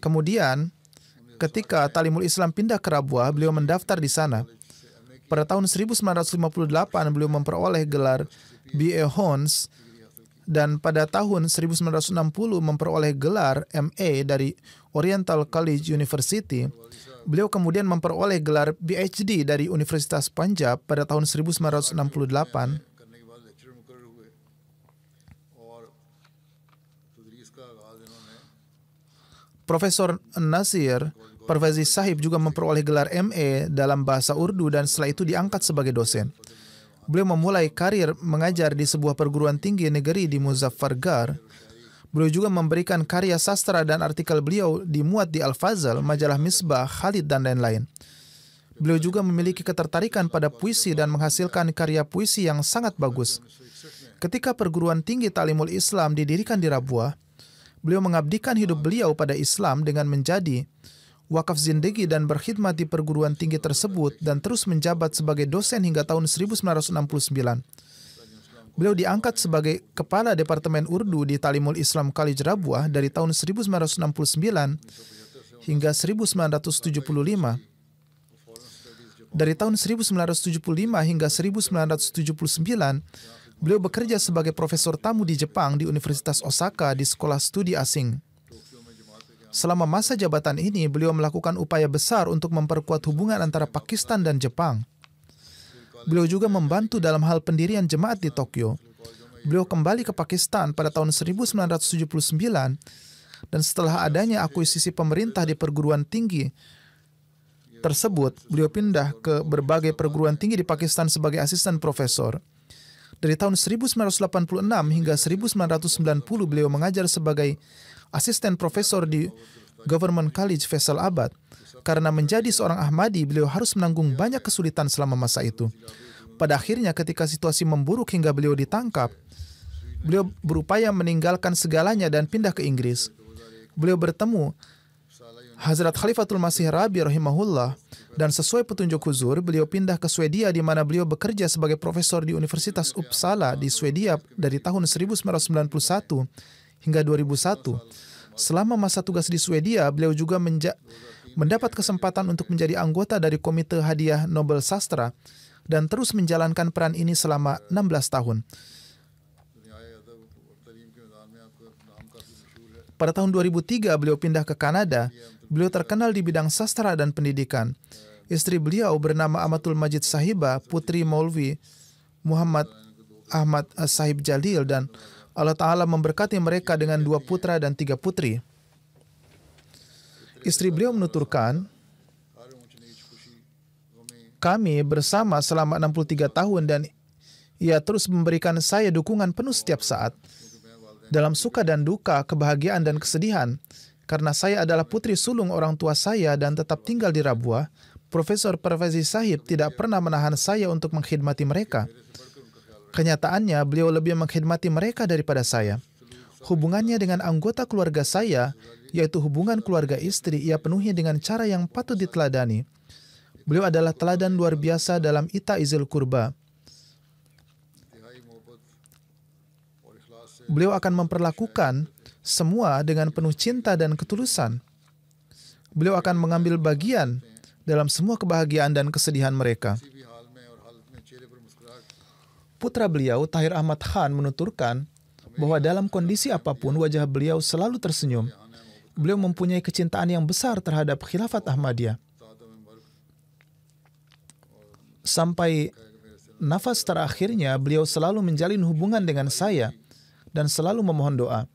Kemudian, ketika Talimul Islam pindah ke Rabwah, beliau mendaftar di sana. Pada tahun 1958, beliau memperoleh gelar B.A. Hons, dan pada tahun 1960 memperoleh gelar MA dari Oriental College University. Beliau kemudian memperoleh gelar PhD dari Universitas Punjab pada tahun 1968. Profesor Nasir Pervez Sahib juga memperoleh gelar MA dalam bahasa Urdu dan setelah itu diangkat sebagai dosen. Beliau memulai karir mengajar di sebuah perguruan tinggi negeri di Muzaffargarh. Beliau juga memberikan karya sastra dan artikel beliau dimuat di Al-Fazal, majalah Misbah, Khalid, dan lain-lain. Beliau juga memiliki ketertarikan pada puisi dan menghasilkan karya puisi yang sangat bagus. Ketika perguruan tinggi Talimul Islam didirikan di Rabwah, beliau mengabdikan hidup beliau pada Islam dengan menjadi wakaf zindagi dan berkhidmat di perguruan tinggi tersebut dan terus menjabat sebagai dosen hingga tahun 1969. Beliau diangkat sebagai Kepala Departemen Urdu di Talimul Islam College Rabwah dari tahun 1969 hingga 1975. Dari tahun 1975 hingga 1979, beliau bekerja sebagai profesor tamu di Jepang di Universitas Osaka di Sekolah Studi Asing. Selama masa jabatan ini, beliau melakukan upaya besar untuk memperkuat hubungan antara Pakistan dan Jepang. Beliau juga membantu dalam hal pendirian jemaat di Tokyo. Beliau kembali ke Pakistan pada tahun 1979 dan setelah adanya akuisisi pemerintah di perguruan tinggi tersebut, beliau pindah ke berbagai perguruan tinggi di Pakistan sebagai asisten profesor. Dari tahun 1986 hingga 1990 beliau mengajar sebagai asisten profesor di Government College Faisalabad. Karena menjadi seorang Ahmadi, beliau harus menanggung banyak kesulitan selama masa itu. Pada akhirnya ketika situasi memburuk hingga beliau ditangkap, beliau berupaya meninggalkan segalanya dan pindah ke Inggris. Beliau bertemu Hazrat Khalifatul Masih Rabi rahimahullah dan sesuai petunjuk huzur, beliau pindah ke Swedia di mana beliau bekerja sebagai profesor di Universitas Uppsala di Swedia dari tahun 1991 hingga 2001. Selama masa tugas di Swedia, beliau juga mendapat kesempatan untuk menjadi anggota dari Komite Hadiah Nobel Sastra dan terus menjalankan peran ini selama 16 tahun. Pada tahun 2003, beliau pindah ke Kanada. Beliau terkenal di bidang sastra dan pendidikan. Istri beliau bernama Amatul Majid Sahiba, putri Maulvi Muhammad Ahmad Sahib Jalil, dan Allah Ta'ala memberkati mereka dengan 2 putra dan 3 putri. Istri beliau menuturkan, kami bersama selama 63 tahun dan ia terus memberikan saya dukungan penuh setiap saat. Dalam suka dan duka, kebahagiaan dan kesedihan, karena saya adalah putri sulung orang tua saya dan tetap tinggal di Rabwa, Profesor Parvezi Sahib tidak pernah menahan saya untuk mengkhidmati mereka. Kenyataannya, beliau lebih mengkhidmati mereka daripada saya. Hubungannya dengan anggota keluarga saya, yaitu hubungan keluarga istri, ia penuhi dengan cara yang patut diteladani. Beliau adalah teladan luar biasa dalam ita izil kurba. Beliau akan memperlakukan semua dengan penuh cinta dan ketulusan. Beliau akan mengambil bagian dalam semua kebahagiaan dan kesedihan mereka. Putra beliau, Tahir Ahmad Khan, menuturkan bahwa dalam kondisi apapun wajah beliau selalu tersenyum. Beliau mempunyai kecintaan yang besar terhadap khilafat Ahmadiyah. Sampai nafas terakhirnya, beliau selalu menjalin hubungan dengan saya dan selalu memohon doa.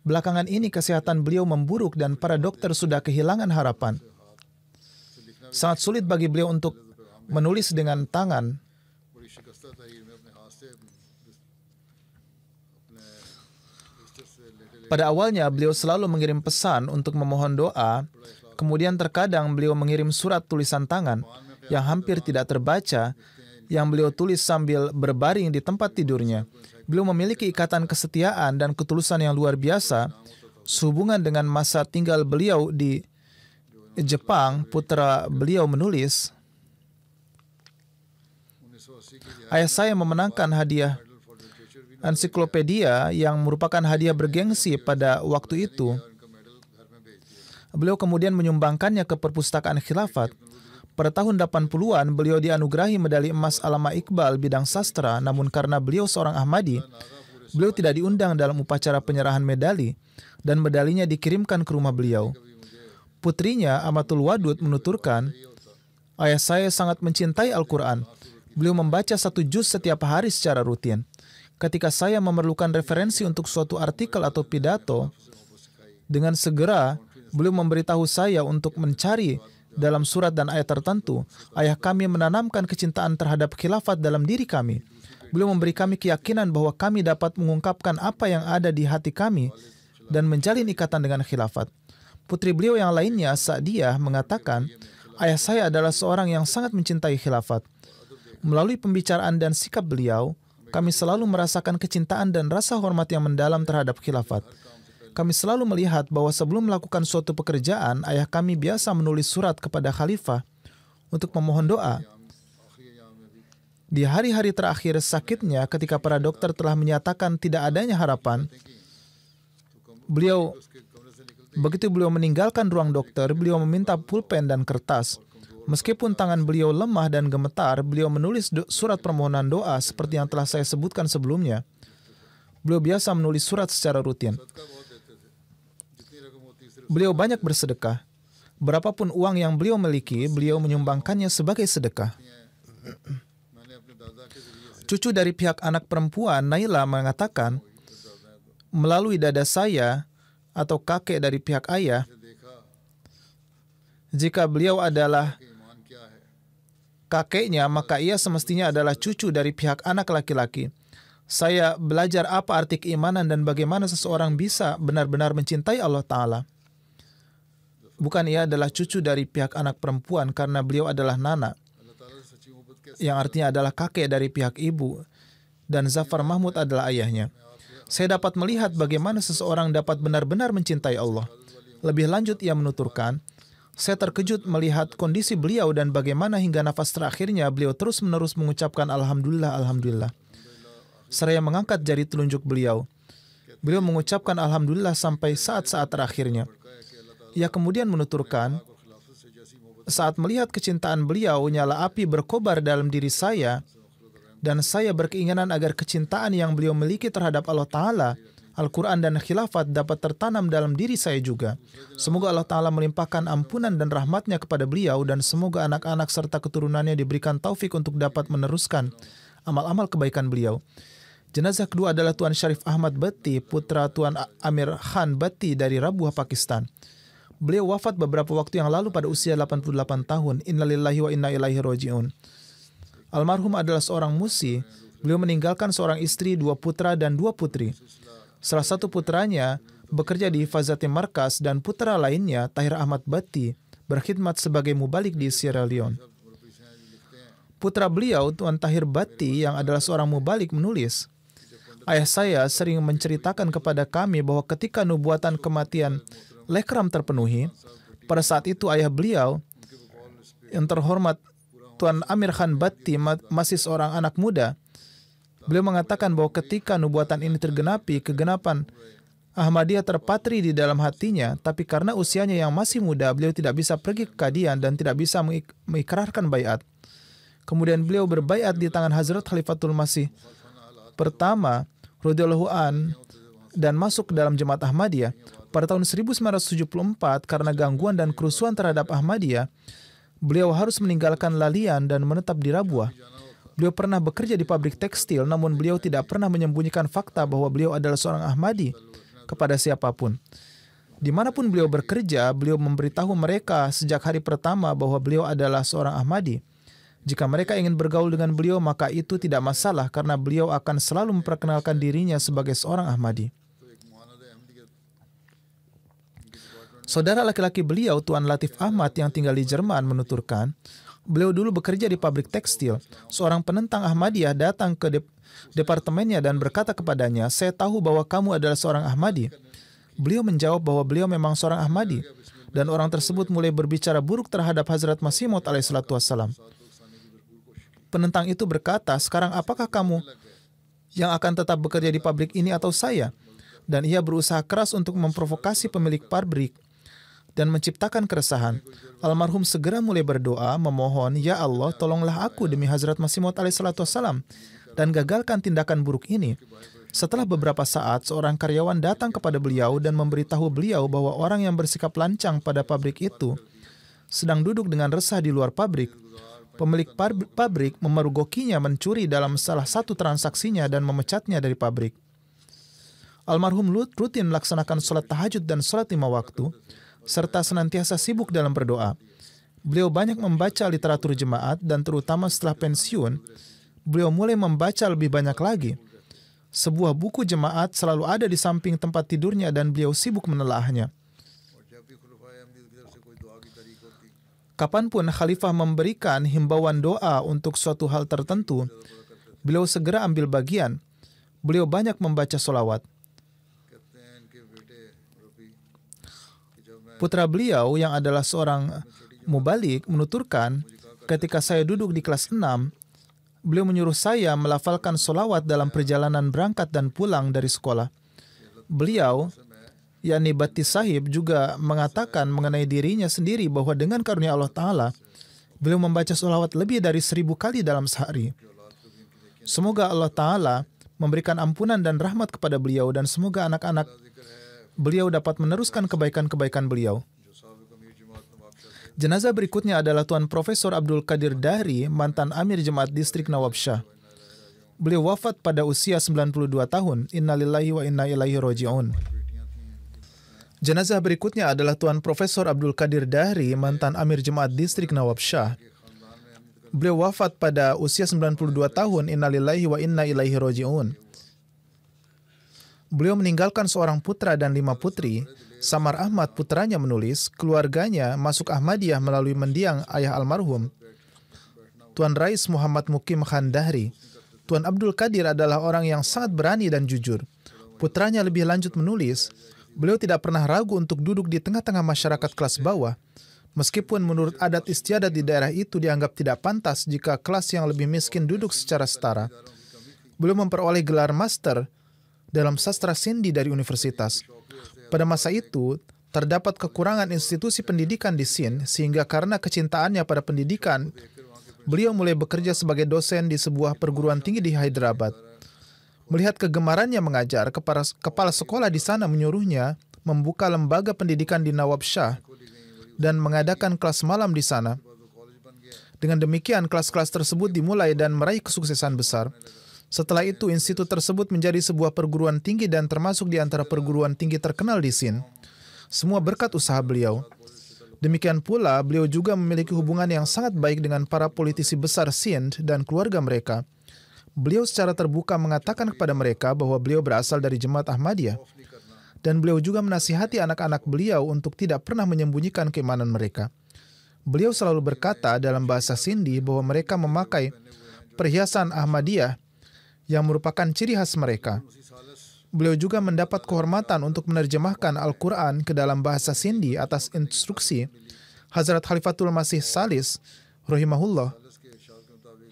Belakangan ini kesehatan beliau memburuk dan para dokter sudah kehilangan harapan. Sangat sulit bagi beliau untuk menulis dengan tangan. Pada awalnya beliau selalu mengirim pesan untuk memohon doa, kemudian terkadang beliau mengirim surat tulisan tangan yang hampir tidak terbaca, yang beliau tulis sambil berbaring di tempat tidurnya. Beliau memiliki ikatan kesetiaan dan ketulusan yang luar biasa. Sehubungan dengan masa tinggal beliau di Jepang, putra beliau menulis, ayah saya memenangkan hadiah ensiklopedia yang merupakan hadiah bergengsi pada waktu itu. Beliau kemudian menyumbangkannya ke perpustakaan khilafat. Pada tahun 80-an, beliau dianugerahi medali emas Allama Iqbal bidang sastra, namun karena beliau seorang Ahmadi, beliau tidak diundang dalam upacara penyerahan medali, dan medalinya dikirimkan ke rumah beliau. Putrinya, Amatul Wadud, menuturkan, ayah saya sangat mencintai Al-Quran. Beliau membaca 1 juz setiap hari secara rutin. Ketika saya memerlukan referensi untuk suatu artikel atau pidato, dengan segera beliau memberitahu saya untuk mencari dalam surat dan ayat tertentu. Ayah kami menanamkan kecintaan terhadap khilafat dalam diri kami. Beliau memberi kami keyakinan bahwa kami dapat mengungkapkan apa yang ada di hati kami dan menjalin ikatan dengan khilafat. Putri beliau yang lainnya, Sa'diyah, mengatakan, ayah saya adalah seorang yang sangat mencintai khilafat. Melalui pembicaraan dan sikap beliau, kami selalu merasakan kecintaan dan rasa hormat yang mendalam terhadap khilafat. Kami selalu melihat bahwa sebelum melakukan suatu pekerjaan, ayah kami biasa menulis surat kepada khalifah untuk memohon doa. Di hari-hari terakhir sakitnya, ketika para dokter telah menyatakan tidak adanya harapan, begitu beliau meninggalkan ruang dokter, beliau meminta pulpen dan kertas. Meskipun tangan beliau lemah dan gemetar, beliau menulis surat permohonan doa seperti yang telah saya sebutkan sebelumnya. Beliau biasa menulis surat secara rutin. Beliau banyak bersedekah. Berapapun uang yang beliau miliki, beliau menyumbangkannya sebagai sedekah. Cucu dari pihak anak perempuan, Naila, mengatakan, melalui dada saya atau kakek dari pihak ayah, jika beliau adalah kakeknya, maka ia semestinya adalah cucu dari pihak anak laki-laki. Saya belajar apa arti keimanan dan bagaimana seseorang bisa benar-benar mencintai Allah Ta'ala. Bukan ia adalah cucu dari pihak anak perempuan karena beliau adalah nana, yang artinya adalah kakek dari pihak ibu, dan Zafar Mahmud adalah ayahnya. Saya dapat melihat bagaimana seseorang dapat benar-benar mencintai Allah. Lebih lanjut, ia menuturkan, saya terkejut melihat kondisi beliau dan bagaimana hingga nafas terakhirnya beliau terus-menerus mengucapkan Alhamdulillah, Alhamdulillah. Seraya mengangkat jari telunjuk beliau. Beliau mengucapkan Alhamdulillah sampai saat-saat terakhirnya. Ia kemudian menuturkan, saat melihat kecintaan beliau, nyala api berkobar dalam diri saya, dan saya berkeinginan agar kecintaan yang beliau miliki terhadap Allah Ta'ala, Al-Quran dan khilafat dapat tertanam dalam diri saya juga. Semoga Allah Ta'ala melimpahkan ampunan dan rahmatnya kepada beliau, dan semoga anak-anak serta keturunannya diberikan taufik untuk dapat meneruskan amal-amal kebaikan beliau. Jenazah kedua adalah Tuan Syarif Ahmad Bhatti, putra Tuan Amir Khan Bhatti dari Rabuah, Pakistan. Beliau wafat beberapa waktu yang lalu pada usia 88 tahun. Innalillahi wa inna ilaihi raji'un. Almarhum adalah seorang musi. Beliau meninggalkan seorang istri, 2 putra dan 2 putri. Salah satu putranya bekerja di Hifazati Markas dan putra lainnya, Tahir Ahmad Bhatti, berkhidmat sebagai mubalik di Sierra Leone. Putra beliau, Tuan Tahir Bhatti, yang adalah seorang mubalik, menulis, ayah saya sering menceritakan kepada kami bahwa ketika nubuatan kematian Lekram terpenuhi, pada saat itu ayah beliau, yang terhormat Tuan Amir Khan Bhatti, masih seorang anak muda. Beliau mengatakan bahwa ketika nubuatan ini tergenapi, kegenapan Ahmadiyah terpatri di dalam hatinya, tapi karena usianya yang masih muda, beliau tidak bisa pergi ke Qadian dan tidak bisa mengikrarkan baiat. Kemudian beliau berbaiat di tangan Hazrat Khalifatul Masih pertama, radhiyallahu an, dan masuk ke dalam jemaat Ahmadiyah. Pada tahun 1974, karena gangguan dan kerusuhan terhadap Ahmadiyah, beliau harus meninggalkan Lalian dan menetap di Rabuah. Beliau pernah bekerja di pabrik tekstil, namun beliau tidak pernah menyembunyikan fakta bahwa beliau adalah seorang Ahmadi kepada siapapun. Dimanapun beliau bekerja, beliau memberitahu mereka sejak hari pertama bahwa beliau adalah seorang Ahmadi. Jika mereka ingin bergaul dengan beliau, maka itu tidak masalah karena beliau akan selalu memperkenalkan dirinya sebagai seorang Ahmadi. Saudara laki-laki beliau, Tuan Latif Ahmad, yang tinggal di Jerman, menuturkan, beliau dulu bekerja di pabrik tekstil. Seorang penentang Ahmadiyah datang ke departemennya dan berkata kepadanya, saya tahu bahwa kamu adalah seorang Ahmadi. Beliau menjawab bahwa beliau memang seorang Ahmadi, dan orang tersebut mulai berbicara buruk terhadap Hazrat Masih Maud alaihissalatu wassalam. Penentang itu berkata, sekarang apakah kamu yang akan tetap bekerja di pabrik ini atau saya? Dan ia berusaha keras untuk memprovokasi pemilik pabrik dan menciptakan keresahan. Almarhum segera mulai berdoa, memohon, ya Allah, tolonglah aku demi Hazrat Masih Maud alaihissalatu wassalam dan gagalkan tindakan buruk ini. Setelah beberapa saat, seorang karyawan datang kepada beliau dan memberitahu beliau bahwa orang yang bersikap lancang pada pabrik itu sedang duduk dengan resah di luar pabrik. Pemilik pabrik memergokinya mencuri dalam salah satu transaksinya dan memecatnya dari pabrik. Almarhum rutin melaksanakan sholat tahajud dan sholat 5 waktu, serta senantiasa sibuk dalam berdoa. Beliau banyak membaca literatur jemaat dan terutama setelah pensiun, beliau mulai membaca lebih banyak lagi. Sebuah buku jemaat selalu ada di samping tempat tidurnya dan beliau sibuk menelaahnya. Kapanpun khalifah memberikan himbauan doa untuk suatu hal tertentu, beliau segera ambil bagian. Beliau banyak membaca solawat. Putra beliau yang adalah seorang mubalik menuturkan, ketika saya duduk di kelas 6, beliau menyuruh saya melafalkan solawat dalam perjalanan berangkat dan pulang dari sekolah. Beliau, yakni Bhatti Sahib, juga mengatakan mengenai dirinya sendiri bahwa dengan karunia Allah Ta'ala, beliau membaca solawat lebih dari 1000 kali dalam sehari. Semoga Allah Ta'ala memberikan ampunan dan rahmat kepada beliau dan semoga anak-anak beliau dapat meneruskan kebaikan-kebaikan beliau. Jenazah berikutnya adalah Tuan Profesor Abdul Qadir Dahri, mantan Amir Jemaat Distrik Nawabshah. Beliau wafat pada usia 92 tahun. Innalillahi wa inna ilaihi roji'un. Jenazah berikutnya adalah Tuan Profesor Abdul Qadir Dahri, mantan Amir Jemaat Distrik Nawab Shah. Beliau wafat pada usia 92 tahun. Innalillahi wa inna ilaihi roji'un. Beliau meninggalkan seorang putra dan 5 putri. Samar Ahmad, putranya, menulis, keluarganya masuk Ahmadiyah melalui mendiang ayah almarhum, Tuan Rais Muhammad Mukim Khan Dahri. Tuan Abdul Qadir adalah orang yang sangat berani dan jujur. Putranya lebih lanjut menulis, beliau tidak pernah ragu untuk duduk di tengah-tengah masyarakat kelas bawah, meskipun menurut adat istiadat di daerah itu dianggap tidak pantas jika kelas yang lebih miskin duduk secara setara. Beliau memperoleh gelar master dalam sastra Sindhi dari universitas. Pada masa itu, terdapat kekurangan institusi pendidikan di Sindh, sehingga karena kecintaannya pada pendidikan, beliau mulai bekerja sebagai dosen di sebuah perguruan tinggi di Hyderabad. Melihat kegemarannya mengajar, kepala sekolah di sana menyuruhnya membuka lembaga pendidikan di Nawab Shah dan mengadakan kelas malam di sana. Dengan demikian, kelas-kelas tersebut dimulai dan meraih kesuksesan besar. Setelah itu, institut tersebut menjadi sebuah perguruan tinggi dan termasuk di antara perguruan tinggi terkenal di Sindh. Semua berkat usaha beliau. Demikian pula, beliau juga memiliki hubungan yang sangat baik dengan para politisi besar Sindh dan keluarga mereka. Beliau secara terbuka mengatakan kepada mereka bahwa beliau berasal dari Jemaat Ahmadiyah. Dan beliau juga menasihati anak-anak beliau untuk tidak pernah menyembunyikan keimanan mereka. Beliau selalu berkata dalam bahasa Sindhi bahwa mereka memakai perhiasan Ahmadiyah yang merupakan ciri khas mereka. Beliau juga mendapat kehormatan untuk menerjemahkan Al-Quran ke dalam bahasa Sindhi atas instruksi Hazrat Khalifatul Masih Salis, rahimahullah.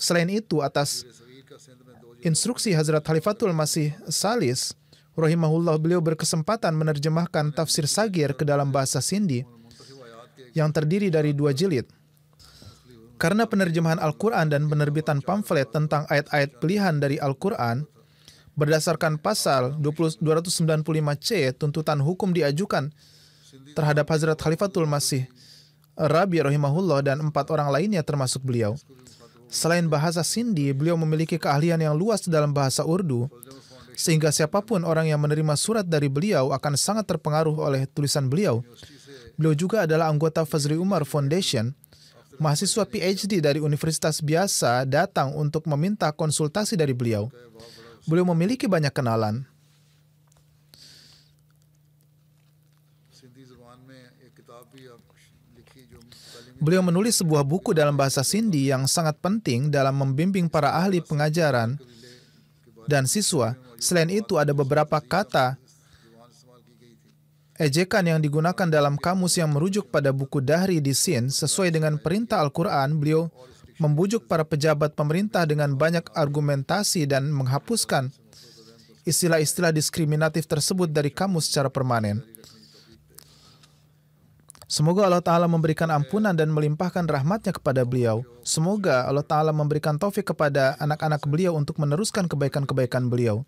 Selain itu, atas instruksi Hazrat Khalifatul Masih Salis, rahimahullah, beliau berkesempatan menerjemahkan tafsir Sagir ke dalam bahasa Sindhi yang terdiri dari 2 jilid. Karena penerjemahan Al-Quran dan penerbitan pamflet tentang ayat-ayat pilihan dari Al-Quran, berdasarkan pasal 295C, tuntutan hukum diajukan terhadap Hazrat Khalifatul Masih Rabi rahimahullah dan 4 orang lainnya termasuk beliau. Selain bahasa Sindhi, beliau memiliki keahlian yang luas dalam bahasa Urdu, sehingga siapapun orang yang menerima surat dari beliau akan sangat terpengaruh oleh tulisan beliau. Beliau juga adalah anggota Fazli Umar Foundation. Mahasiswa PhD dari universitas biasa datang untuk meminta konsultasi dari beliau. Beliau memiliki banyak kenalan. Beliau menulis sebuah buku dalam bahasa Sindhi yang sangat penting dalam membimbing para ahli pengajaran dan siswa. Selain itu, ada beberapa kata ejekan yang digunakan dalam kamus yang merujuk pada buku Dahri di Sindh. Sesuai dengan perintah Al-Quran, beliau membujuk para pejabat pemerintah dengan banyak argumentasi dan menghapuskan istilah-istilah diskriminatif tersebut dari kamus secara permanen. Semoga Allah Ta'ala memberikan ampunan dan melimpahkan rahmatnya kepada beliau. Semoga Allah Ta'ala memberikan taufik kepada anak-anak beliau untuk meneruskan kebaikan-kebaikan beliau.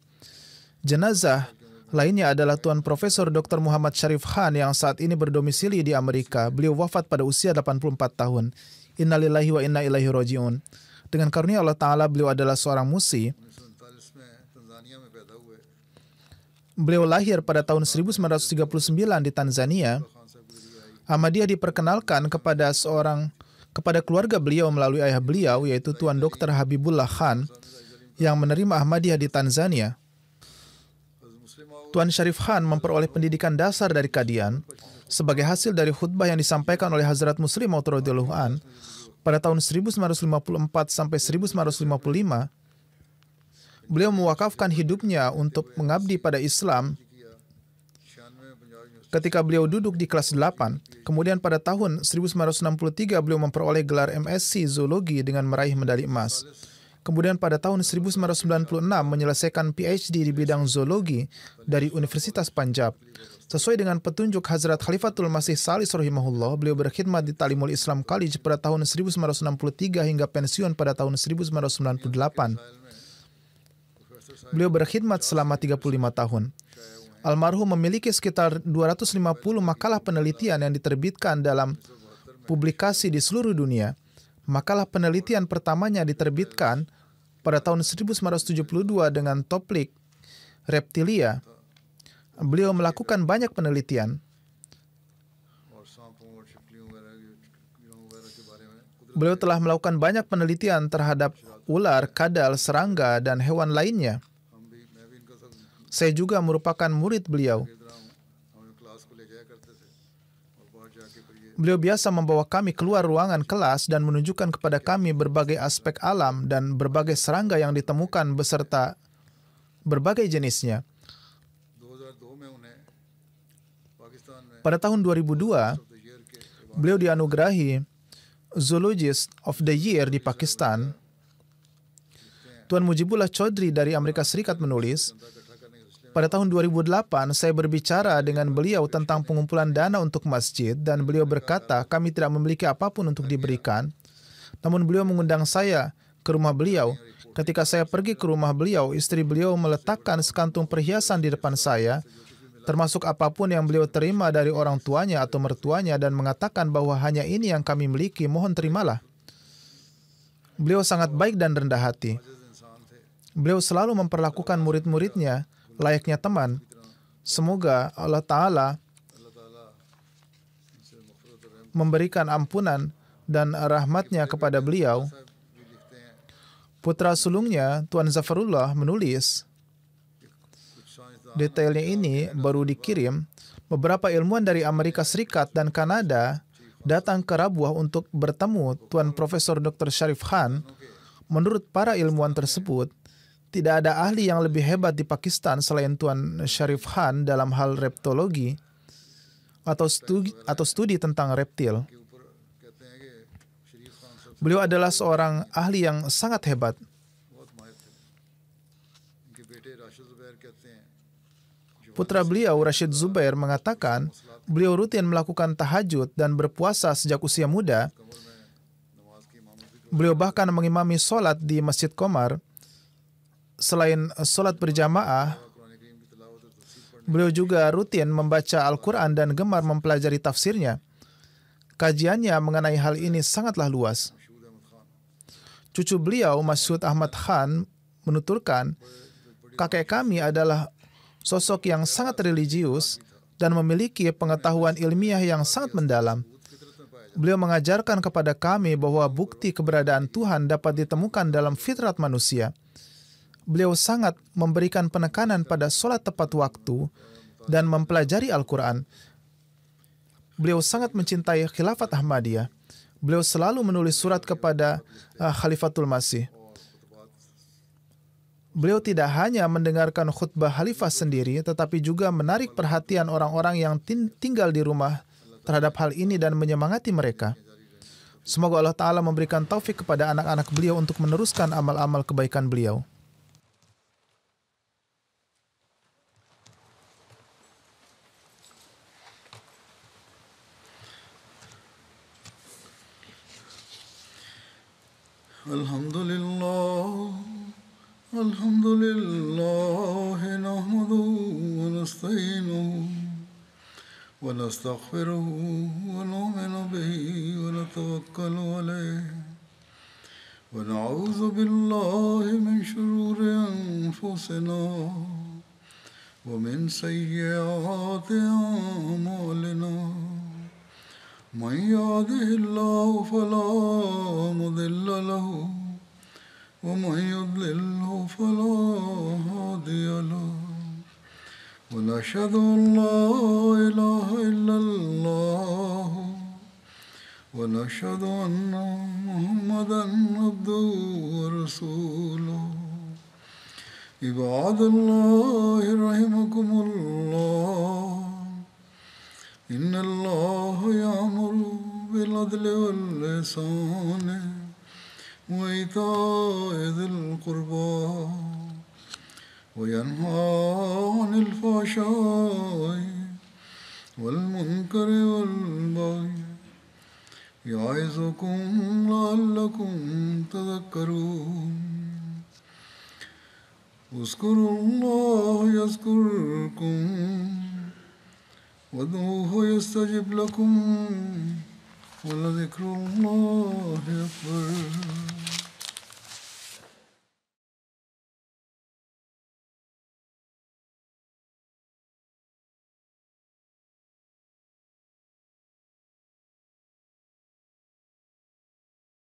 Jenazah lainnya adalah Tuan Profesor Dr. Muhammad Sharif Khan yang saat ini berdomisili di Amerika. Beliau wafat pada usia 84 tahun. Innalillahi wa inna ilaihi roji'un. Dengan karunia Allah Ta'ala, beliau adalah seorang musi. Beliau lahir pada tahun 1939 di Tanzania. Ahmadiyah diperkenalkan kepada keluarga beliau melalui ayah beliau, yaitu Tuan Dr. Habibullah Khan, yang menerima Ahmadiyah di Tanzania. Tuan Sharif Khan memperoleh pendidikan dasar dari Qadian sebagai hasil dari khutbah yang disampaikan oleh Hazrat Muslim Maud radhiyallahu an pada tahun 1954 sampai 1955. Beliau mewakafkan hidupnya untuk mengabdi pada Islam ketika beliau duduk di kelas 8. Kemudian pada tahun 1963 beliau memperoleh gelar MSc Zoologi dengan meraih medali emas. Kemudian pada tahun 1996 menyelesaikan PhD di bidang zoologi dari Universitas Punjab. Sesuai dengan petunjuk Hazrat Khalifatul Masih Salis rahimahullah, beliau berkhidmat di Talimul Islam College pada tahun 1963 hingga pensiun pada tahun 1998. Beliau berkhidmat selama 35 tahun. Almarhum memiliki sekitar 250 makalah penelitian yang diterbitkan dalam publikasi di seluruh dunia. Makalah penelitian pertamanya diterbitkan pada tahun 1972 dengan topik reptilia, beliau melakukan banyak penelitian. Beliau telah melakukan banyak penelitian terhadap ular, kadal, serangga, dan hewan lainnya. Saya juga merupakan murid beliau. Beliau biasa membawa kami keluar ruangan kelas dan menunjukkan kepada kami berbagai aspek alam dan berbagai serangga yang ditemukan beserta berbagai jenisnya. Pada tahun 2002, beliau dianugerahi Zoologist of the Year di Pakistan. Tuan Mujibullah Chaudhry dari Amerika Serikat menulis, pada tahun 2008 saya berbicara dengan beliau tentang pengumpulan dana untuk masjid dan beliau berkata kami tidak memiliki apapun untuk diberikan. Namun beliau mengundang saya ke rumah beliau. Ketika saya pergi ke rumah beliau, istri beliau meletakkan sekantung perhiasan di depan saya, termasuk apapun yang beliau terima dari orang tuanya atau mertuanya dan mengatakan bahwa hanya ini yang kami miliki, mohon terimalah. Beliau sangat baik dan rendah hati. Beliau selalu memperlakukan murid-muridnya layaknya teman. Semoga Allah Ta'ala memberikan ampunan dan rahmatnya kepada beliau. Putra sulungnya, Tuan Zafarullah, menulis, detailnya ini baru dikirim, beberapa ilmuwan dari Amerika Serikat dan Kanada datang ke Rabuah untuk bertemu Tuan Profesor Dr. Sharif Khan. Menurut para ilmuwan tersebut, tidak ada ahli yang lebih hebat di Pakistan selain Tuan Sharif Khan dalam hal reptologi atau studi tentang reptil. Beliau adalah seorang ahli yang sangat hebat. Putra beliau, Rashid Zubair, mengatakan beliau rutin melakukan tahajud dan berpuasa sejak usia muda. Beliau bahkan mengimami solat di Masjid Qomar. Selain solat berjamaah, beliau juga rutin membaca Al-Quran dan gemar mempelajari tafsirnya. Kajiannya mengenai hal ini sangatlah luas. Cucu beliau, Mas'ud Ahmad Khan, menuturkan, kakek kami adalah sosok yang sangat religius dan memiliki pengetahuan ilmiah yang sangat mendalam. Beliau mengajarkan kepada kami bahwa bukti keberadaan Tuhan dapat ditemukan dalam fitrat manusia. Beliau sangat memberikan penekanan pada solat tepat waktu dan mempelajari Al-Quran. Beliau sangat mencintai Khilafat Ahmadiyah. Beliau selalu menulis surat kepada Khalifatul Masih. Beliau tidak hanya mendengarkan khutbah khalifah sendiri, tetapi juga menarik perhatian orang-orang yang tinggal di rumah terhadap hal ini dan menyemangati mereka. Semoga Allah Ta'ala memberikan taufik kepada anak-anak beliau untuk meneruskan amal-amal kebaikan beliau. Alhamdulillah, nahmaduhu wa nasta'inuhu wa nastaghfiruhu wa nu'minu bihi wa natawakkalu alayhi wa na'udzu billahi min shururi anfusina wa min sayyiati a'malina. Man yahdihillahu fala mudilla lahu ومن يضلله فلا هادي له ونشهد أن لا إله إلا الله ونشهد أن محمدا عبده ورسوله عباد الله رحمكم الله إن الله يأمر بالعدل والإحسان وإيتاء ذي القربى وينهى عن الفحشاء والمنكر والبغي يعظكم لعلكم تذكرون اذكروا الله يذكركم وادعوه يستجب لكم ولذكر الله أكبر.